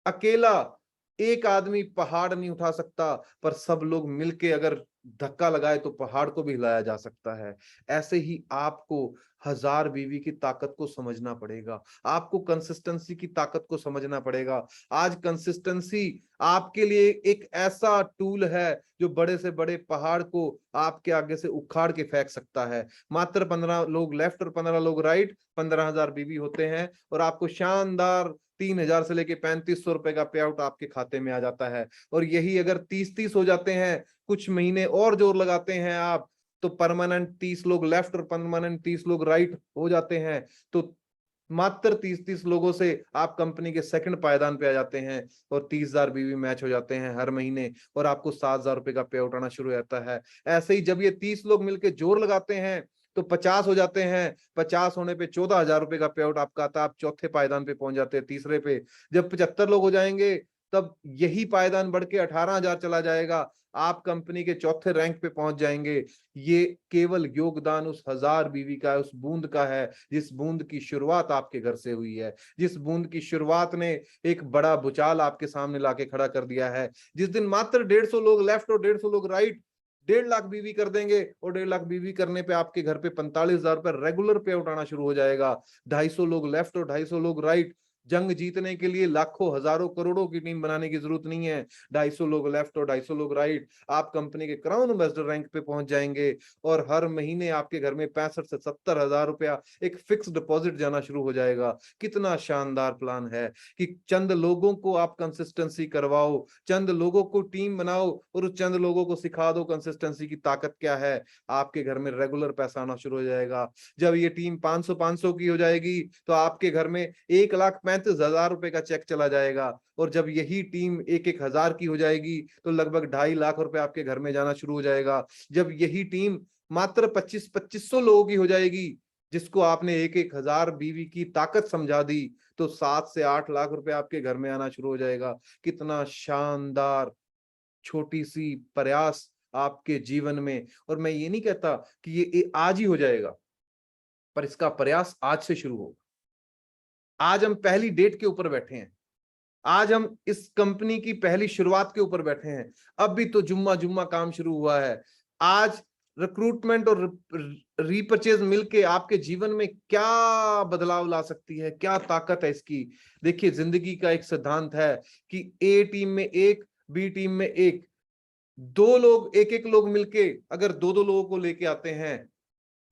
अकेला, एक आदमी पहाड़ नहीं उठा सकता, पर सब लोग मिलके अगर धक्का लगाए तो पहाड़ को भी हिलाया जा सकता है। ऐसे ही आपको 1000 बीवी की ताकत को समझना पड़ेगा, आपको कंसिस्टेंसी की ताकत को समझना पड़ेगा। आज कंसिस्टेंसी आपके लिए एक ऐसा टूल है जो बड़े से बड़े पहाड़ को आपके आगे से उखाड़ के फेंक सकता है। मात्र 15 लोग लेफ्ट और 15 लोग राइट, 15,000 बीवी होते हैं और आपको शानदार 3,000 से लेके 3500 रुपए का पे आउट आपके खाते में आ जाता है। और यही अगर 30-30 हो जाते हैं, कुछ महीने और जोर लगाते हैं आप, तो परमानेंट 30 लोग लेफ्ट और परमानेंट 30 लोग राइट हो जाते हैं, तो मात्र 30-30 लोगों से आप कंपनी के सेकंड पायदान पे आ जाते हैं और 30,000 बीवी मैच हो जाते हैं हर महीने और आपको 7,000 रुपए का पे आउट आना शुरू हो जाता है। ऐसे ही जब ये 30 लोग मिलकर जोर लगाते हैं तो 50 हो जाते हैं, 50 होने पे 14,000 रुपए का पे आउट आपका आता है, आप चौथे पायदान पे पहुंच जाते हैं, तीसरे पे। जब 75 लोग हो जाएंगे तब यही पायदान बढ़ के 18,000 चला जाएगा, आप कंपनी के चौथे रैंक पे पहुंच जाएंगे। ये केवल योगदान उस 1000 बीवी का है, उस बूंद का है, जिस बूंद की शुरुआत आपके घर से हुई है, जिस बूंद की शुरुआत ने एक बड़ा भूचाल आपके सामने लाके खड़ा कर दिया है। जिस दिन मात्र 150 लोग लेफ्ट और 150 लोग राइट 1.5 लाख बीवी कर देंगे और 1.5 लाख बीवी करने पे आपके घर पे 45,000 रुपए रेगुलर पे आउट आना शुरू हो जाएगा। 250 लोग लेफ्ट और 250 लोग राइट, जंग जीतने के लिए लाखों हजारों करोड़ों की टीम बनाने की जरूरत नहीं है। 250 लोग लेफ्ट और 250 लोग राइट, आप कंपनी के क्राउन एम्बेसडर रैंक पे पहुंच जाएंगे और हर महीने आपके घर में 65 से 70,000 रुपया एक फिक्स डिपॉजिट जाना शुरू हो जाएगा। कितना शानदार प्लान है कि चंद लोगों को आप कंसिस्टेंसी करवाओ, चंद लोगों को टीम बनाओ और उस चंद लोगों को सिखा दो कंसिस्टेंसी की ताकत क्या है। आपके घर में रेगुलर पैसा आना शुरू हो जाएगा। जब ये टीम 500-500 की हो जाएगी तो आपके घर में 1,35,000 रुपए का चेक चला जाएगा और जब यही टीम 1,000 की हो जाएगी तो लगभग 2.5 लाख रुपए आपके घर में जाना शुरू हो जाएगा। जब यही टीम मात्र 2500 लोगों की हो जाएगी, जिसको आपने 1,000 बीवी की ताकत समझा दी, तो 7 से 8 लाख रुपए आपके घर में आना शुरू हो जाएगा। कितना शानदार छोटी सी प्रयास आपके जीवन में। और मैं ये नहीं कहता कि ये आज ही हो जाएगा, पर इसका प्रयास आज से शुरू होगा। आज हम पहली डेट के ऊपर बैठे हैं, आज हम इस कंपनी की पहली शुरुआत के ऊपर बैठे हैं, अब भी तो जुम्मा जुम्मा काम शुरू हुआ है। आज रिक्रूटमेंट और रीपरचेज मिलके आपके जीवन में क्या बदलाव ला सकती है, क्या ताकत है इसकी। देखिए, जिंदगी का एक सिद्धांत है कि ए टीम में एक, बी टीम में एक, दो लोग, एक एक लोग मिलके अगर दो दो लोगों को लेके आते हैं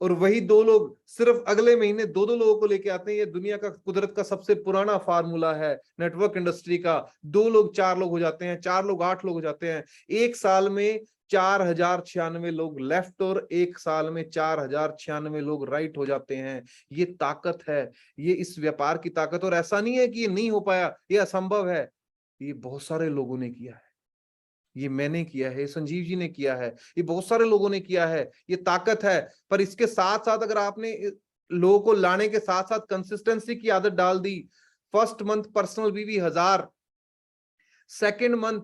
और वही दो लोग सिर्फ अगले महीने दो दो लोगों को लेके आते हैं, ये दुनिया का, कुदरत का सबसे पुराना फार्मूला है नेटवर्क इंडस्ट्री का। 2 लोग 4 लोग हो जाते हैं, 4 लोग 8 लोग हो जाते हैं। एक साल में 4,096 लोग लेफ्ट और एक साल में 4,096 लोग राइट हो जाते हैं। ये ताकत है, ये इस व्यापार की ताकत। और ऐसा नहीं है कि ये नहीं हो पाया, ये असंभव है, ये बहुत सारे लोगों ने किया है। ये मैंने किया है, संजीव जी ने किया है, ये बहुत सारे लोगों ने किया है। ये ताकत है। पर इसके साथ साथ अगर आपने लोगों को लाने के साथ साथ कंसिस्टेंसी की आदत डाल दी, फर्स्ट मंथ पर्सनल बीवी 1000, सेकेंड मंथ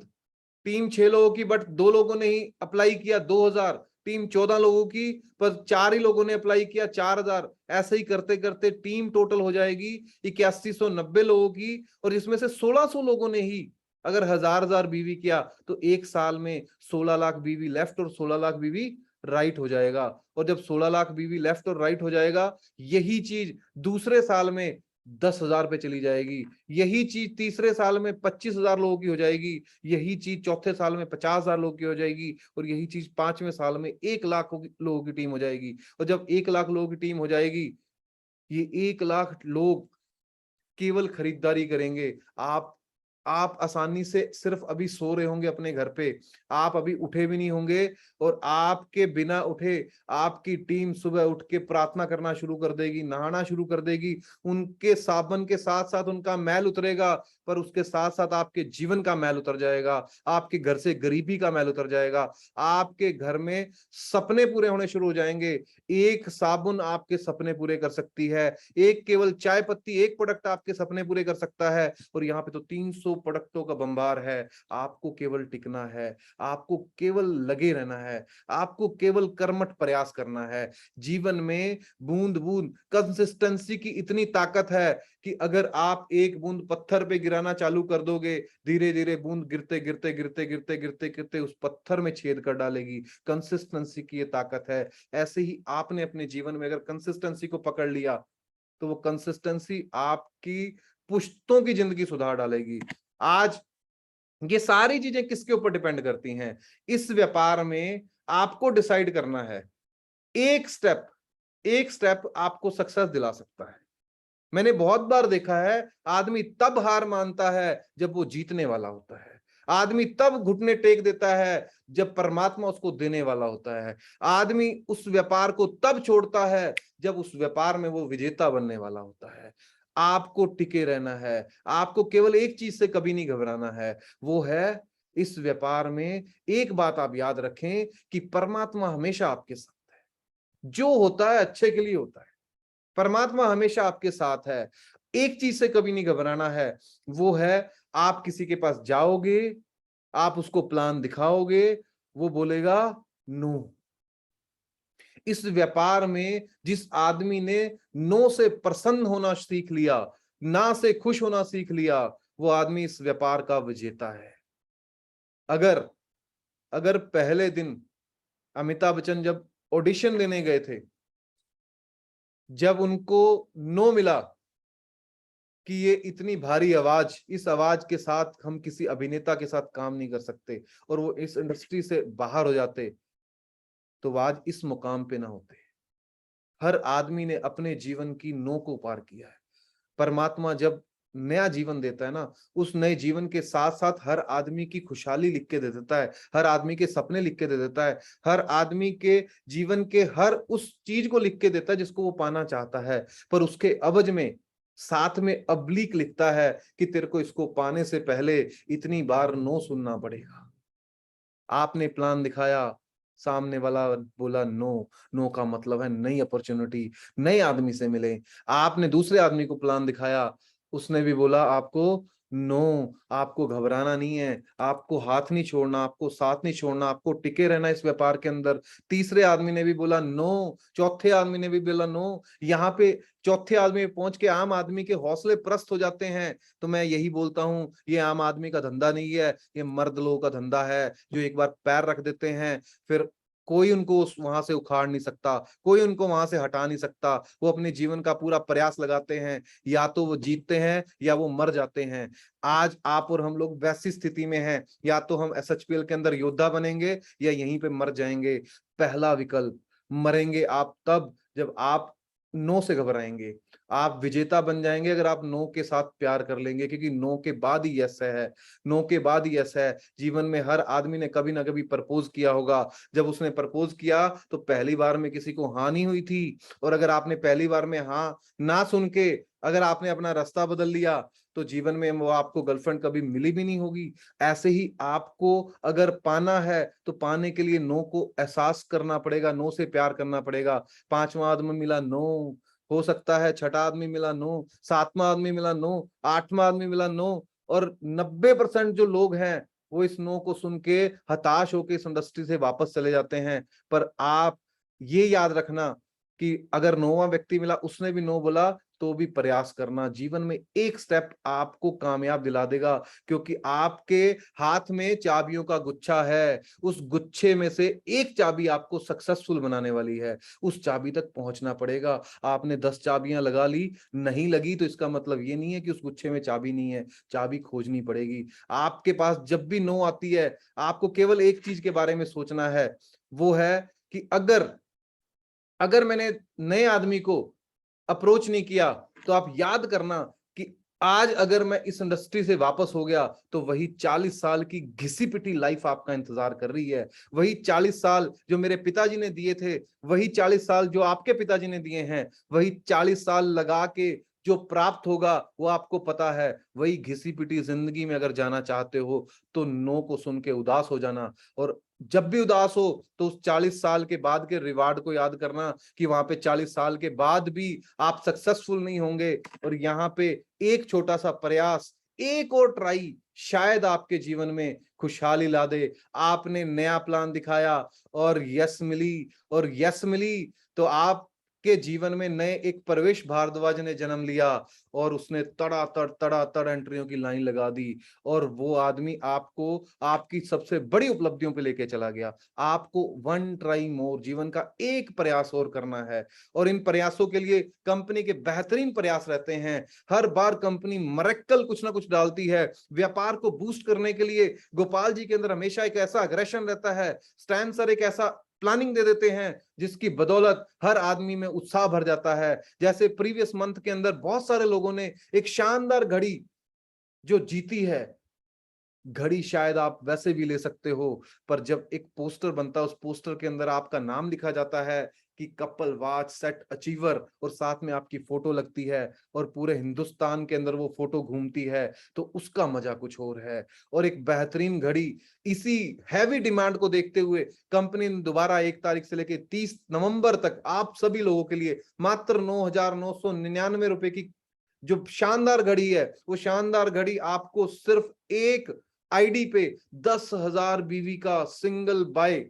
टीम 6 लोगों की बट 2 लोगों ने ही अप्लाई किया 2000, टीम 14 लोगों की पर 4 ही लोगों ने अप्लाई किया 4000। ऐसे ही करते करते टीम टोटल हो जाएगी 8190 लोगों की और इसमें से 1600 लोगों ने ही अगर 1000 बीवी किया तो एक साल में 16 लाख बीवी लेफ्ट और 16 लाख बीवी राइट हो जाएगा। और जब 16 लाख बीवी लेफ्ट और राइट हो जाएगा, यही चीज दूसरे साल में 10,000 पे चली जाएगी, यही चीज तीसरे साल में 25,000 लोगों की हो जाएगी, यही चीज चौथे साल में 50,000 लोगों की हो जाएगी और यही चीज 5वें साल में 1 लाख लोगों की टीम हो जाएगी। और जब 1 लाख लोगों की टीम हो जाएगी, ये 1 लाख लोग केवल खरीदारी करेंगे। आप आसानी से सिर्फ अभी सो रहे होंगे अपने घर पे, आप अभी उठे भी नहीं होंगे और आपके बिना उठे आपकी टीम सुबह उठ के प्रार्थना करना शुरू कर देगी, नहाना शुरू कर देगी। उनके साबन के साथ साथ उनका मैल उतरेगा, पर उसके साथ साथ आपके जीवन का मैल उतर जाएगा, आपके घर से गरीबी का मैल उतर जाएगा, आपके घर में सपने पूरे होने शुरू हो जाएंगे। एक साबुन आपके सपने पूरे कर सकती है, एक केवल चाय पत्ती, एक प्रोडक्ट आपके सपने पूरे कर सकता है। और यहाँ पे तो 300 प्रोडक्टों का बंबार है, आपको केवल टिकना है, आपको केवल लगे रहना है, आपको केवल कर्मठ प्रयास करना है। जीवन में बूंद बूंद कंसिस्टेंसी की इतनी ताकत है कि अगर आप एक बूंद पत्थर पे गिराना चालू कर दोगे, धीरे धीरे बूंद गिरते गिरते गिरते गिरते गिरते गिरते उस पत्थर में छेद कर डालेगी। कंसिस्टेंसी की ये ताकत है। ऐसे ही आपने अपने जीवन में अगर कंसिस्टेंसी को पकड़ लिया तो वो कंसिस्टेंसी आपकी पुश्तों की जिंदगी सुधार डालेगी। आज ये सारी चीजें किसके ऊपर डिपेंड करती हैं? इस व्यापार में आपको डिसाइड करना है। एक स्टेप आपको सक्सेस दिला सकता है। मैंने बहुत बार देखा है, आदमी तब हार मानता है जब वो जीतने वाला होता है। आदमी तब घुटने टेक देता है जब परमात्मा उसको देने वाला होता है। आदमी उस व्यापार को तब छोड़ता है जब उस व्यापार में वो विजेता बनने वाला होता है। आपको टिके रहना है, आपको केवल एक चीज से कभी नहीं घबराना है, वो है इस व्यापार में एक बात आप याद रखें कि परमात्मा हमेशा आपके साथ है। जो होता है अच्छे के लिए होता है। परमात्मा हमेशा आपके साथ है। एक चीज से कभी नहीं घबराना है, वो है आप किसी के पास जाओगे, आप उसको प्लान दिखाओगे, वो बोलेगा नो। इस व्यापार में जिस आदमी ने नो से प्रसन्न होना सीख लिया, ना से खुश होना सीख लिया, वो आदमी इस व्यापार का विजेता है। अगर अगर पहले दिन अमिताभ बच्चन जब ऑडिशन देने गए थे, जब उनको नो मिला कि ये इतनी भारी आवाज, इस आवाज के साथ हम किसी अभिनेता के साथ काम नहीं कर सकते, और वो इस इंडस्ट्री से बाहर हो जाते, तो वो आज इस मुकाम पे ना होते। हर आदमी ने अपने जीवन की नो को पार किया है। परमात्मा जब नया जीवन देता है ना, उस नए जीवन के साथ साथ हर आदमी की खुशहाली लिख के दे देता है, हर आदमी के सपने लिख के दे देता है, हर आदमी के जीवन के हर उस चीज को लिख के देता है जिसको वो पाना चाहता है। पर उसके अवज में साथ में अब्लिक लिखता है कि तेरे को इसको पाने से पहले इतनी बार नो सुनना पड़ेगा। आपने प्लान दिखाया, सामने वाला बोला नो। नो का मतलब है नई अपॉर्चुनिटी, नए आदमी से मिले। आपने दूसरे आदमी को प्लान दिखाया, उसने भी बोला आपको नो। आपको घबराना नहीं है, आपको हाथ नहीं छोड़ना, आपको साथ नहीं छोड़ना, आपको टिके रहना इस व्यापार के अंदर। तीसरे आदमी ने भी बोला नो, चौथे आदमी ने भी बोला नो। यहाँ पे चौथे आदमी पहुंच के आम आदमी के हौसले प्रस्त हो जाते हैं। तो मैं यही बोलता हूं, ये आम आदमी का धंधा नहीं है, ये मर्द लोगों का धंधा है, जो एक बार पैर रख देते हैं फिर कोई उनको वहां से उखाड़ नहीं सकता, कोई उनको वहां से हटा नहीं सकता। वो अपने जीवन का पूरा प्रयास लगाते हैं, या तो वो जीतते हैं या वो मर जाते हैं। आज आप और हम लोग वैसी स्थिति में हैं, या तो हम एसएचपीएल के अंदर योद्धा बनेंगे या यहीं पे मर जाएंगे। पहला विकल्प, मरेंगे आप तब जब आप नो से घबराएंगे। आप विजेता बन जाएंगे अगर आप नो के साथ प्यार कर लेंगे, क्योंकि नो के बाद ही यस है। नो के बाद ही यस है। जीवन में हर आदमी ने कभी ना कभी प्रपोज किया होगा। जब उसने प्रपोज किया तो पहली बार में किसी को हाँ नहीं हुई थी, और अगर आपने पहली बार में हाँ ना सुन के अगर आपने अपना रास्ता बदल लिया तो जीवन में वो आपको गर्लफ्रेंड कभी मिली भी नहीं होगी। ऐसे ही आपको अगर पाना है तो पाने के लिए नो को एहसास करना पड़ेगा, नो से प्यार करना पड़ेगा। पांचवा आदमी मिला नो, हो सकता है छठा आदमी मिला नो, सातवां आदमी मिला नो, आठवां आदमी मिला नो, और 90% जो लोग हैं वो इस नो को सुन के हताश होकर इस इंडस्ट्री से वापस चले जाते हैं। पर आप ये याद रखना कि अगर नौवां व्यक्ति मिला, उसने भी नो बोला, तो भी प्रयास करना। जीवन में एक स्टेप आपको कामयाब दिला देगा, क्योंकि आपके हाथ में चाबियों का गुच्छा है। उस गुच्छे में से एक चाबी आपको सक्सेसफुल बनाने वाली है। उस चाबी तक पहुंचना पड़ेगा। आपने 10 चाबियां लगा ली, नहीं लगी तो इसका मतलब ये नहीं है कि उस गुच्छे में चाबी नहीं है। चाबी खोजनी पड़ेगी। आपके पास जब भी नो आती है, आपको केवल एक चीज के बारे में सोचना है, वो है कि अगर मैंने नए आदमी को अप्रोच नहीं किया, तो आप याद करना कि आज अगर मैं इस इंडस्ट्री से वापस हो गया तो वही 40 साल की घिसी पिटी लाइफ आपका इंतजार कर रही है। वही 40 साल जो मेरे पिताजी ने दिए थे, वही 40 साल जो आपके पिताजी ने दिए हैं, वही 40 साल लगा के जो प्राप्त होगा वो आपको पता है। वही घिसी पिटी जिंदगी में अगर जाना चाहते हो तो नो को सुन के उदास हो जाना, और जब भी उदास हो तो उस 40 साल के बाद के रिवार्ड को याद करना कि वहां पे 40 साल के बाद भी आप सक्सेसफुल नहीं होंगे, और यहाँ पे एक छोटा सा प्रयास, एक और ट्राई, शायद आपके जीवन में खुशहाली ला दे। आपने नया प्लान दिखाया और यस मिली, और यस मिली तो आपके जीवन में नए एक प्रवेश भारद्वाज ने जन्म लिया, और उसने तड़ा तड़ एंट्रियों की लाइन लगा दी, और वो आदमी आपको आपकी सबसे बड़ी उपलब्धियों पे लेके चला गया। आपको वन ट्राई मोर, जीवन का एक प्रयास और करना है, और इन प्रयासों के लिए कंपनी के बेहतरीन प्रयास रहते हैं। हर बार कंपनी मरेक्कल कुछ ना कुछ डालती है। व्यापार को बूस्ट करने के लिए गोपाल जी के अंदर हमेशा एक ऐसा अग्रेशन रहता है। स्टैन सर एक ऐसा प्लानिंग दे देते हैं जिसकी बदौलत हर आदमी में उत्साह भर जाता है। जैसे प्रीवियस मंथ के अंदर बहुत सारे लोगों ने एक शानदार घड़ी जो जीती है, घड़ी शायद आप वैसे भी ले सकते हो, पर जब एक पोस्टर बनता है, उस पोस्टर के अंदर आपका नाम लिखा जाता है कि कपल वॉच सेट अचीवर, और साथ में आपकी फोटो लगती है और पूरे हिंदुस्तान के अंदर वो फोटो घूमती है, तो उसका मजा कुछ और है। और एक बेहतरीन घड़ी, इसी हैवी डिमांड को देखते हुए कंपनी ने दोबारा 1 तारीख से लेकर 30 नवंबर तक आप सभी लोगों के लिए मात्र 9,999 रुपए की जो शानदार घड़ी है, वो शानदार घड़ी आपको सिर्फ एक आईडी पे 10,000 बीवी का सिंगल बाय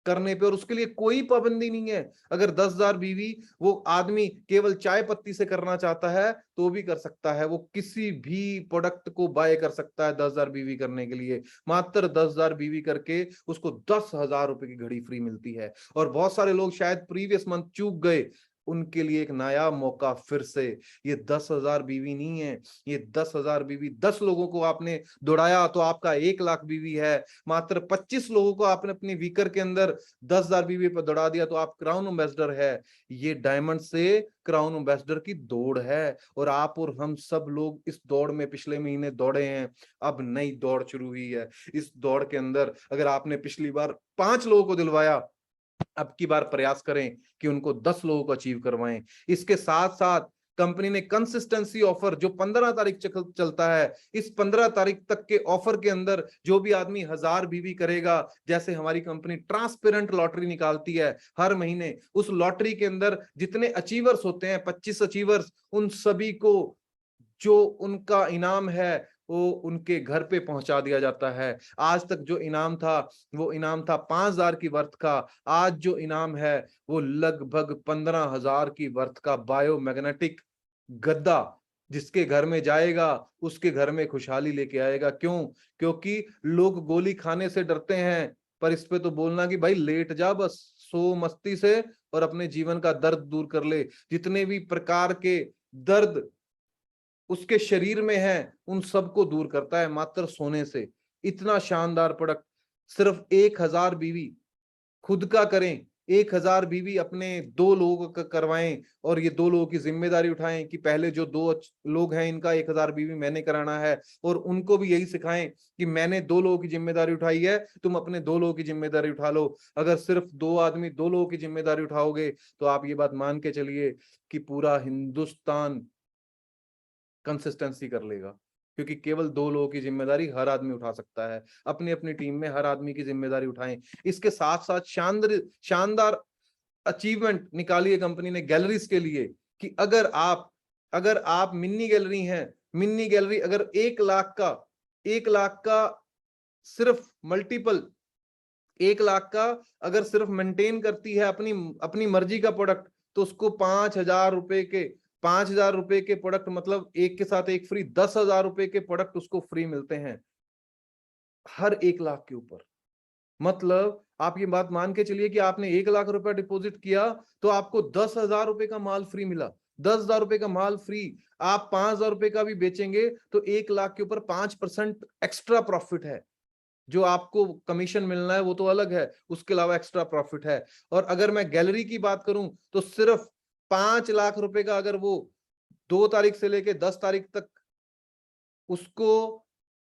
करने पे, और उसके लिए कोई पाबंदी नहीं है। अगर 10,000 बीवी वो आदमी केवल चाय पत्ती से करना चाहता है तो भी कर सकता है। वो किसी भी प्रोडक्ट को बाय कर सकता है 10,000 बीवी करने के लिए। मात्र 10,000 बीवी करके उसको 10,000 रुपए की घड़ी फ्री मिलती है। और बहुत सारे लोग शायद प्रीवियस मंथ चूक गए, उनके लिए एक नया मौका फिर से। ये 10,000 बीवी नहीं है, ये 10,000 बीवी 10 लोगों को आपने दौड़ाया तो आपका 1,00,000 बीवी है। मात्र 25 लोगों को आपने अपनी वीकर के अंदर 10,000 बीवी पर दौड़ा दिया तो आप क्राउन एम्बेसडर है। ये डायमंड से क्राउन एम्बेसडर की दौड़ है, और आप और हम सब लोग इस दौड़ में पिछले महीने दौड़े हैं। अब नई दौड़ शुरू हुई है। इस दौड़ के अंदर अगर आपने पिछली बार 5 लोगों को दिलवाया, अब की बार प्रयास करें कि उनको 10 लोगों को अचीव करवाएं। इसके साथ साथ कंपनी ने कंसिस्टेंसी ऑफर जो 15 तारीख चलता है, इस 15 तारीख तक के ऑफर के अंदर जो भी आदमी 1,000 बीवी करेगा, जैसे हमारी कंपनी ट्रांसपेरेंट लॉटरी निकालती है हर महीने, उस लॉटरी के अंदर जितने अचीवर्स होते हैं 25 अचीवर्स, उन सभी को जो उनका इनाम है वो उनके घर पे पहुंचा दिया जाता है। आज तक जो इनाम था वो इनाम था 5,000 की वर्थ का, आज जो इनाम है वो लगभग 15,000 की वर्थ का बायोमैग्नेटिक गद्दा, जिसके घर में जाएगा उसके घर में खुशहाली लेके आएगा। क्यों? क्योंकि लोग गोली खाने से डरते हैं, पर इस पे तो बोलना कि भाई लेट जा बस, सो मस्ती से और अपने जीवन का दर्द दूर कर ले। जितने भी प्रकार के दर्द उसके शरीर में है उन सबको दूर करता है मात्र सोने से। इतना शानदार प्रोडक्ट, सिर्फ 1,000 बीवी खुद का करें, 1,000 बीवी अपने 2 लोगों का करवाएं, और ये 2 लोगों की जिम्मेदारी उठाएं कि पहले जो 2 लोग हैं इनका 1,000 बीवी मैंने कराना है, और उनको भी यही सिखाएं कि मैंने 2 लोगों की जिम्मेदारी उठाई है, तुम अपने 2 लोगों की जिम्मेदारी उठा लो। अगर सिर्फ 2 आदमी 2 लोगों की जिम्मेदारी उठाओगे तो आप ये बात मान के चलिए कि पूरा हिंदुस्तान कंसिस्टेंसी कर लेगा, क्योंकि केवल 2 लोगों की जिम्मेदारी हर आदमी उठा सकता है। अपनी अपनी टीम में हर आदमी की जिम्मेदारी उठाएं। इसके साथ साथ शानदार शानदार अचीवमेंट निकाली है कंपनी ने गैलरीज के लिए कि अगर आप मिनी गैलरी हैं, मिनी गैलरी अगर 1,00,000 का सिर्फ मल्टीपल 1,00,000 का अगर सिर्फ मेंटेन करती है अपनी अपनी मर्जी का प्रोडक्ट, तो उसको 5,000 रुपए के प्रोडक्ट, मतलब एक के साथ एक फ्री, 10,000 रुपए के प्रोडक्ट उसको फ्री मिलते हैं हर 1,00,000 के ऊपर। मतलब आप ये बात मान के चलिए कि आपने 1,00,000 रुपया डिपॉजिट किया तो आपको 10,000 रुपए का माल फ्री मिला। 10,000 रुपए का माल फ्री, आप 5,000 रुपए का भी बेचेंगे तो 1,00,000 के ऊपर 5% एक्स्ट्रा प्रॉफिट है। जो आपको कमीशन मिलना है वो तो अलग है, उसके अलावा एक्स्ट्रा प्रॉफिट है। और अगर मैं गैलरी की बात करूं तो सिर्फ 5,00,000 रुपए का अगर वो 2 तारीख से लेके 10 तारीख तक उसको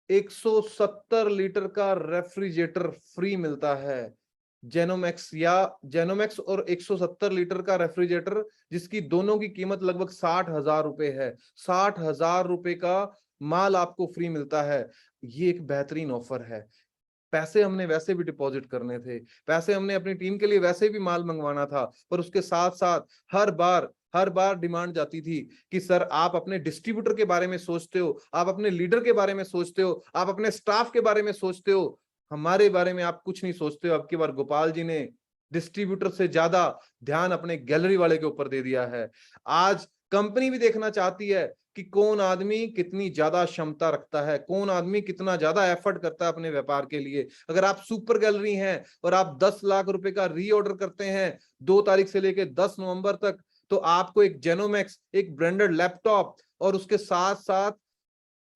170 लीटर का रेफ्रिजरेटर फ्री मिलता है। जेनोमैक्स और 170 लीटर का रेफ्रिजरेटर, जिसकी दोनों की कीमत लगभग 60,000 रुपए है। 60,000 रुपए का माल आपको फ्री मिलता है। ये एक बेहतरीन ऑफर है। पैसे हमने वैसे भी डिपॉजिट करने थे, पैसे हमने अपनी टीम के लिए वैसे भी माल मंगवाना था, पर उसके साथ साथ हर बार डिमांड जाती थी कि सर आप अपने डिस्ट्रीब्यूटर के बारे में सोचते हो, आप अपने लीडर के बारे में सोचते हो, आप अपने स्टाफ के बारे में सोचते हो, हमारे बारे में आप कुछ नहीं सोचते हो। अब की बार गोपाल जी ने डिस्ट्रीब्यूटर से ज्यादा ध्यान अपने गैलरी वाले के ऊपर दे दिया है। आज कंपनी भी देखना चाहती है कि कौन आदमी कितनी ज्यादा क्षमता रखता है, कौन आदमी कितना ज्यादा एफर्ट करता है अपने व्यापार के लिए। अगर आप सुपर गैलरी हैं और आप 10 लाख रुपए का रीऑर्डर करते हैं 2 तारीख से लेकर 10 नवंबर तक, तो आपको एक जेनोमैक्स, एक ब्रांडेड लैपटॉप और उसके साथ साथ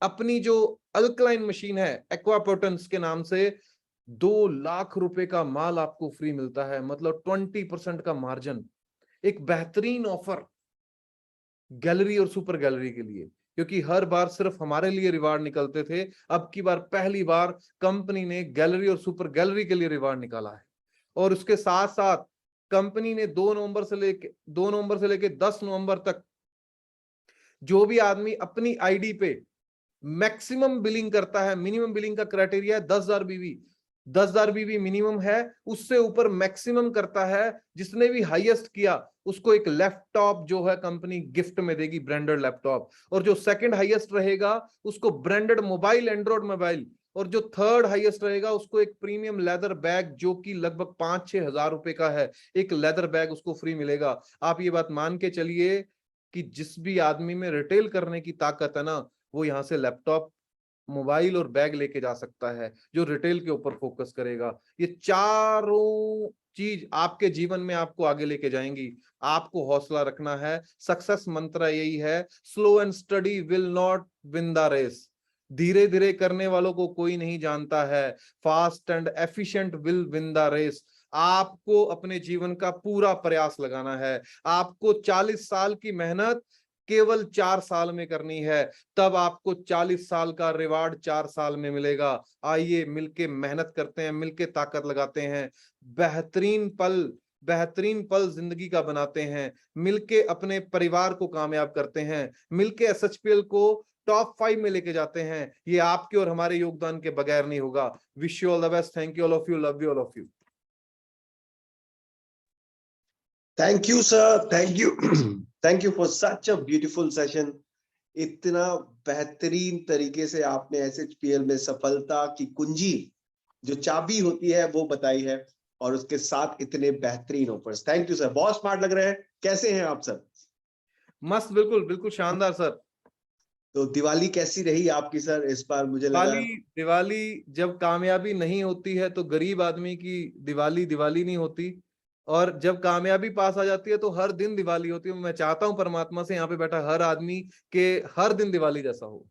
अपनी जो अल्कलाइन मशीन है एक्वापोर्टेंस के नाम से 2 लाख रुपए का माल आपको फ्री मिलता है, मतलब 20% का मार्जिन। एक बेहतरीन ऑफर गैलरी और सुपर गैलरी के लिए, क्योंकि हर बार सिर्फ हमारे लिए रिवार्ड निकलते थे। अब की बार पहली बार कंपनी ने गैलरी और सुपर गैलरी के लिए रिवार्ड निकाला है। और उसके साथ साथ कंपनी ने 2 नवंबर से लेके 10 नवंबर तक जो भी आदमी अपनी आईडी पे मैक्सिमम बिलिंग करता है, मिनिमम बिलिंग का क्राइटेरिया है 10,000 बीवी, 10,000 बीवी मिनिमम है, उससे ऊपर मैक्सिमम करता है, जिसने भी हाईएस्ट किया उसको एक लैपटॉप जो है कंपनी गिफ्ट में देगी, ब्रांडेड लैपटॉप। और जो सेकंड हाईएस्ट रहेगा उसको ब्रांडेड मोबाइल, एंड्रॉइड मोबाइल। और जो थर्ड हाईएस्ट रहेगा उसको एक प्रीमियम लेदर बैग जो कि लगभग 5-6 हजार रुपए का है, एक लेदर बैग उसको फ्री मिलेगा। आप ये बात मान के चलिए कि जिस भी आदमी में रिटेल करने की ताकत है ना, वो यहाँ से लैपटॉप, मोबाइल और बैग लेके जा सकता है, जो रिटेल के ऊपर फोकस करेगा। ये चारों चीज आपके जीवन में आपको आगे लेके जाएंगी। आपको हौसला रखना है। सक्सेस मंत्र यही है, slow and steady will not win the race. धीरे धीरे करने वालों को कोई नहीं जानता है, fast and efficient will win the race. आपको अपने जीवन का पूरा प्रयास लगाना है। आपको 40 साल की मेहनत केवल 4 साल में करनी है, तब आपको 40 साल का रिवार्ड 4 साल में मिलेगा। आइए मिलके मेहनत करते हैं, मिलके ताकत लगाते हैं, बेहतरीन पल जिंदगी का बनाते हैं, मिलके अपने परिवार को कामयाब करते हैं, मिलके एसएचपीएल को टॉप 5 में लेके जाते हैं। ये आपके और हमारे योगदान के बगैर नहीं होगा। Wish you all the best. Thank you all of you. Love you all of you. Thank you sir, thank you thank you for such a beautiful session. इतना बेहतरीन तरीके से आपने एसएचपीएल में सफलता की कुंजी, जो चाबी होती है, वो बताई है, और उसके साथ इतने बेहतरीन ऑफर्स। थैंक यू सर, बहुत स्मार्ट लग रहे हैं। कैसे हैं आप सर? मस्त, बिल्कुल बिल्कुल शानदार सर। तो दिवाली कैसी रही आपकी सर इस बार? मुझे लगा दिवाली जब कामयाबी नहीं होती है तो गरीब आदमी की दिवाली नहीं होती, और जब कामयाबी पास आ जाती है तो हर दिन दिवाली होती है। मैं चाहता हूं परमात्मा से यहाँ पे बैठा हर आदमी के हर दिन दिवाली जैसा हो।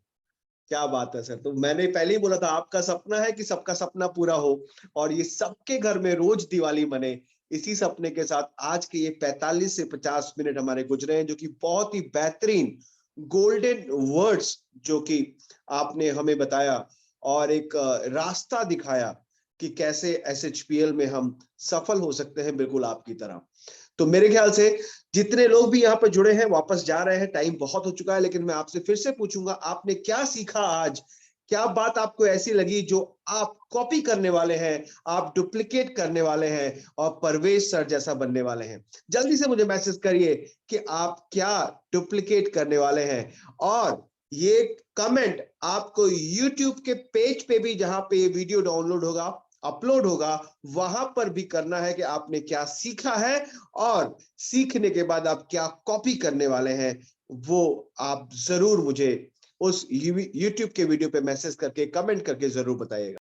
क्या बात है सर। तो मैंने पहले ही बोला था, आपका सपना है कि सबका सपना पूरा हो, और ये सबके घर में रोज दिवाली मने। इसी सपने के साथ आज के ये 45 से 50 मिनट हमारे गुजरे हैं, जो कि बहुत ही बेहतरीन गोल्डन वर्ड्स जो कि आपने हमें बताया, और एक रास्ता दिखाया कि कैसे एसएचपीएल में हम सफल हो सकते हैं, बिल्कुल आपकी तरह। तो मेरे ख्याल से जितने लोग भी यहाँ पर जुड़े हैं वापस जा रहे हैं, टाइम बहुत हो चुका है, लेकिन मैं आपसे फिर से पूछूंगा, आपने क्या सीखा आज? क्या बात आपको ऐसी लगी जो आप कॉपी करने वाले हैं, आप डुप्लीकेट करने वाले हैं और परवेज सर जैसा बनने वाले हैं? जल्दी से मुझे मैसेज करिए कि आप क्या डुप्लीकेट करने वाले हैं, और ये कमेंट आपको यूट्यूब के पेज पे भी, जहां पे ये वीडियो डाउनलोड होगा, अपलोड होगा, वहां पर भी करना है कि आपने क्या सीखा है, और सीखने के बाद आप क्या कॉपी करने वाले हैं, वो आप जरूर मुझे उस यूट्यूब के वीडियो पे मैसेज करके, कमेंट करके जरूर बताइएगा।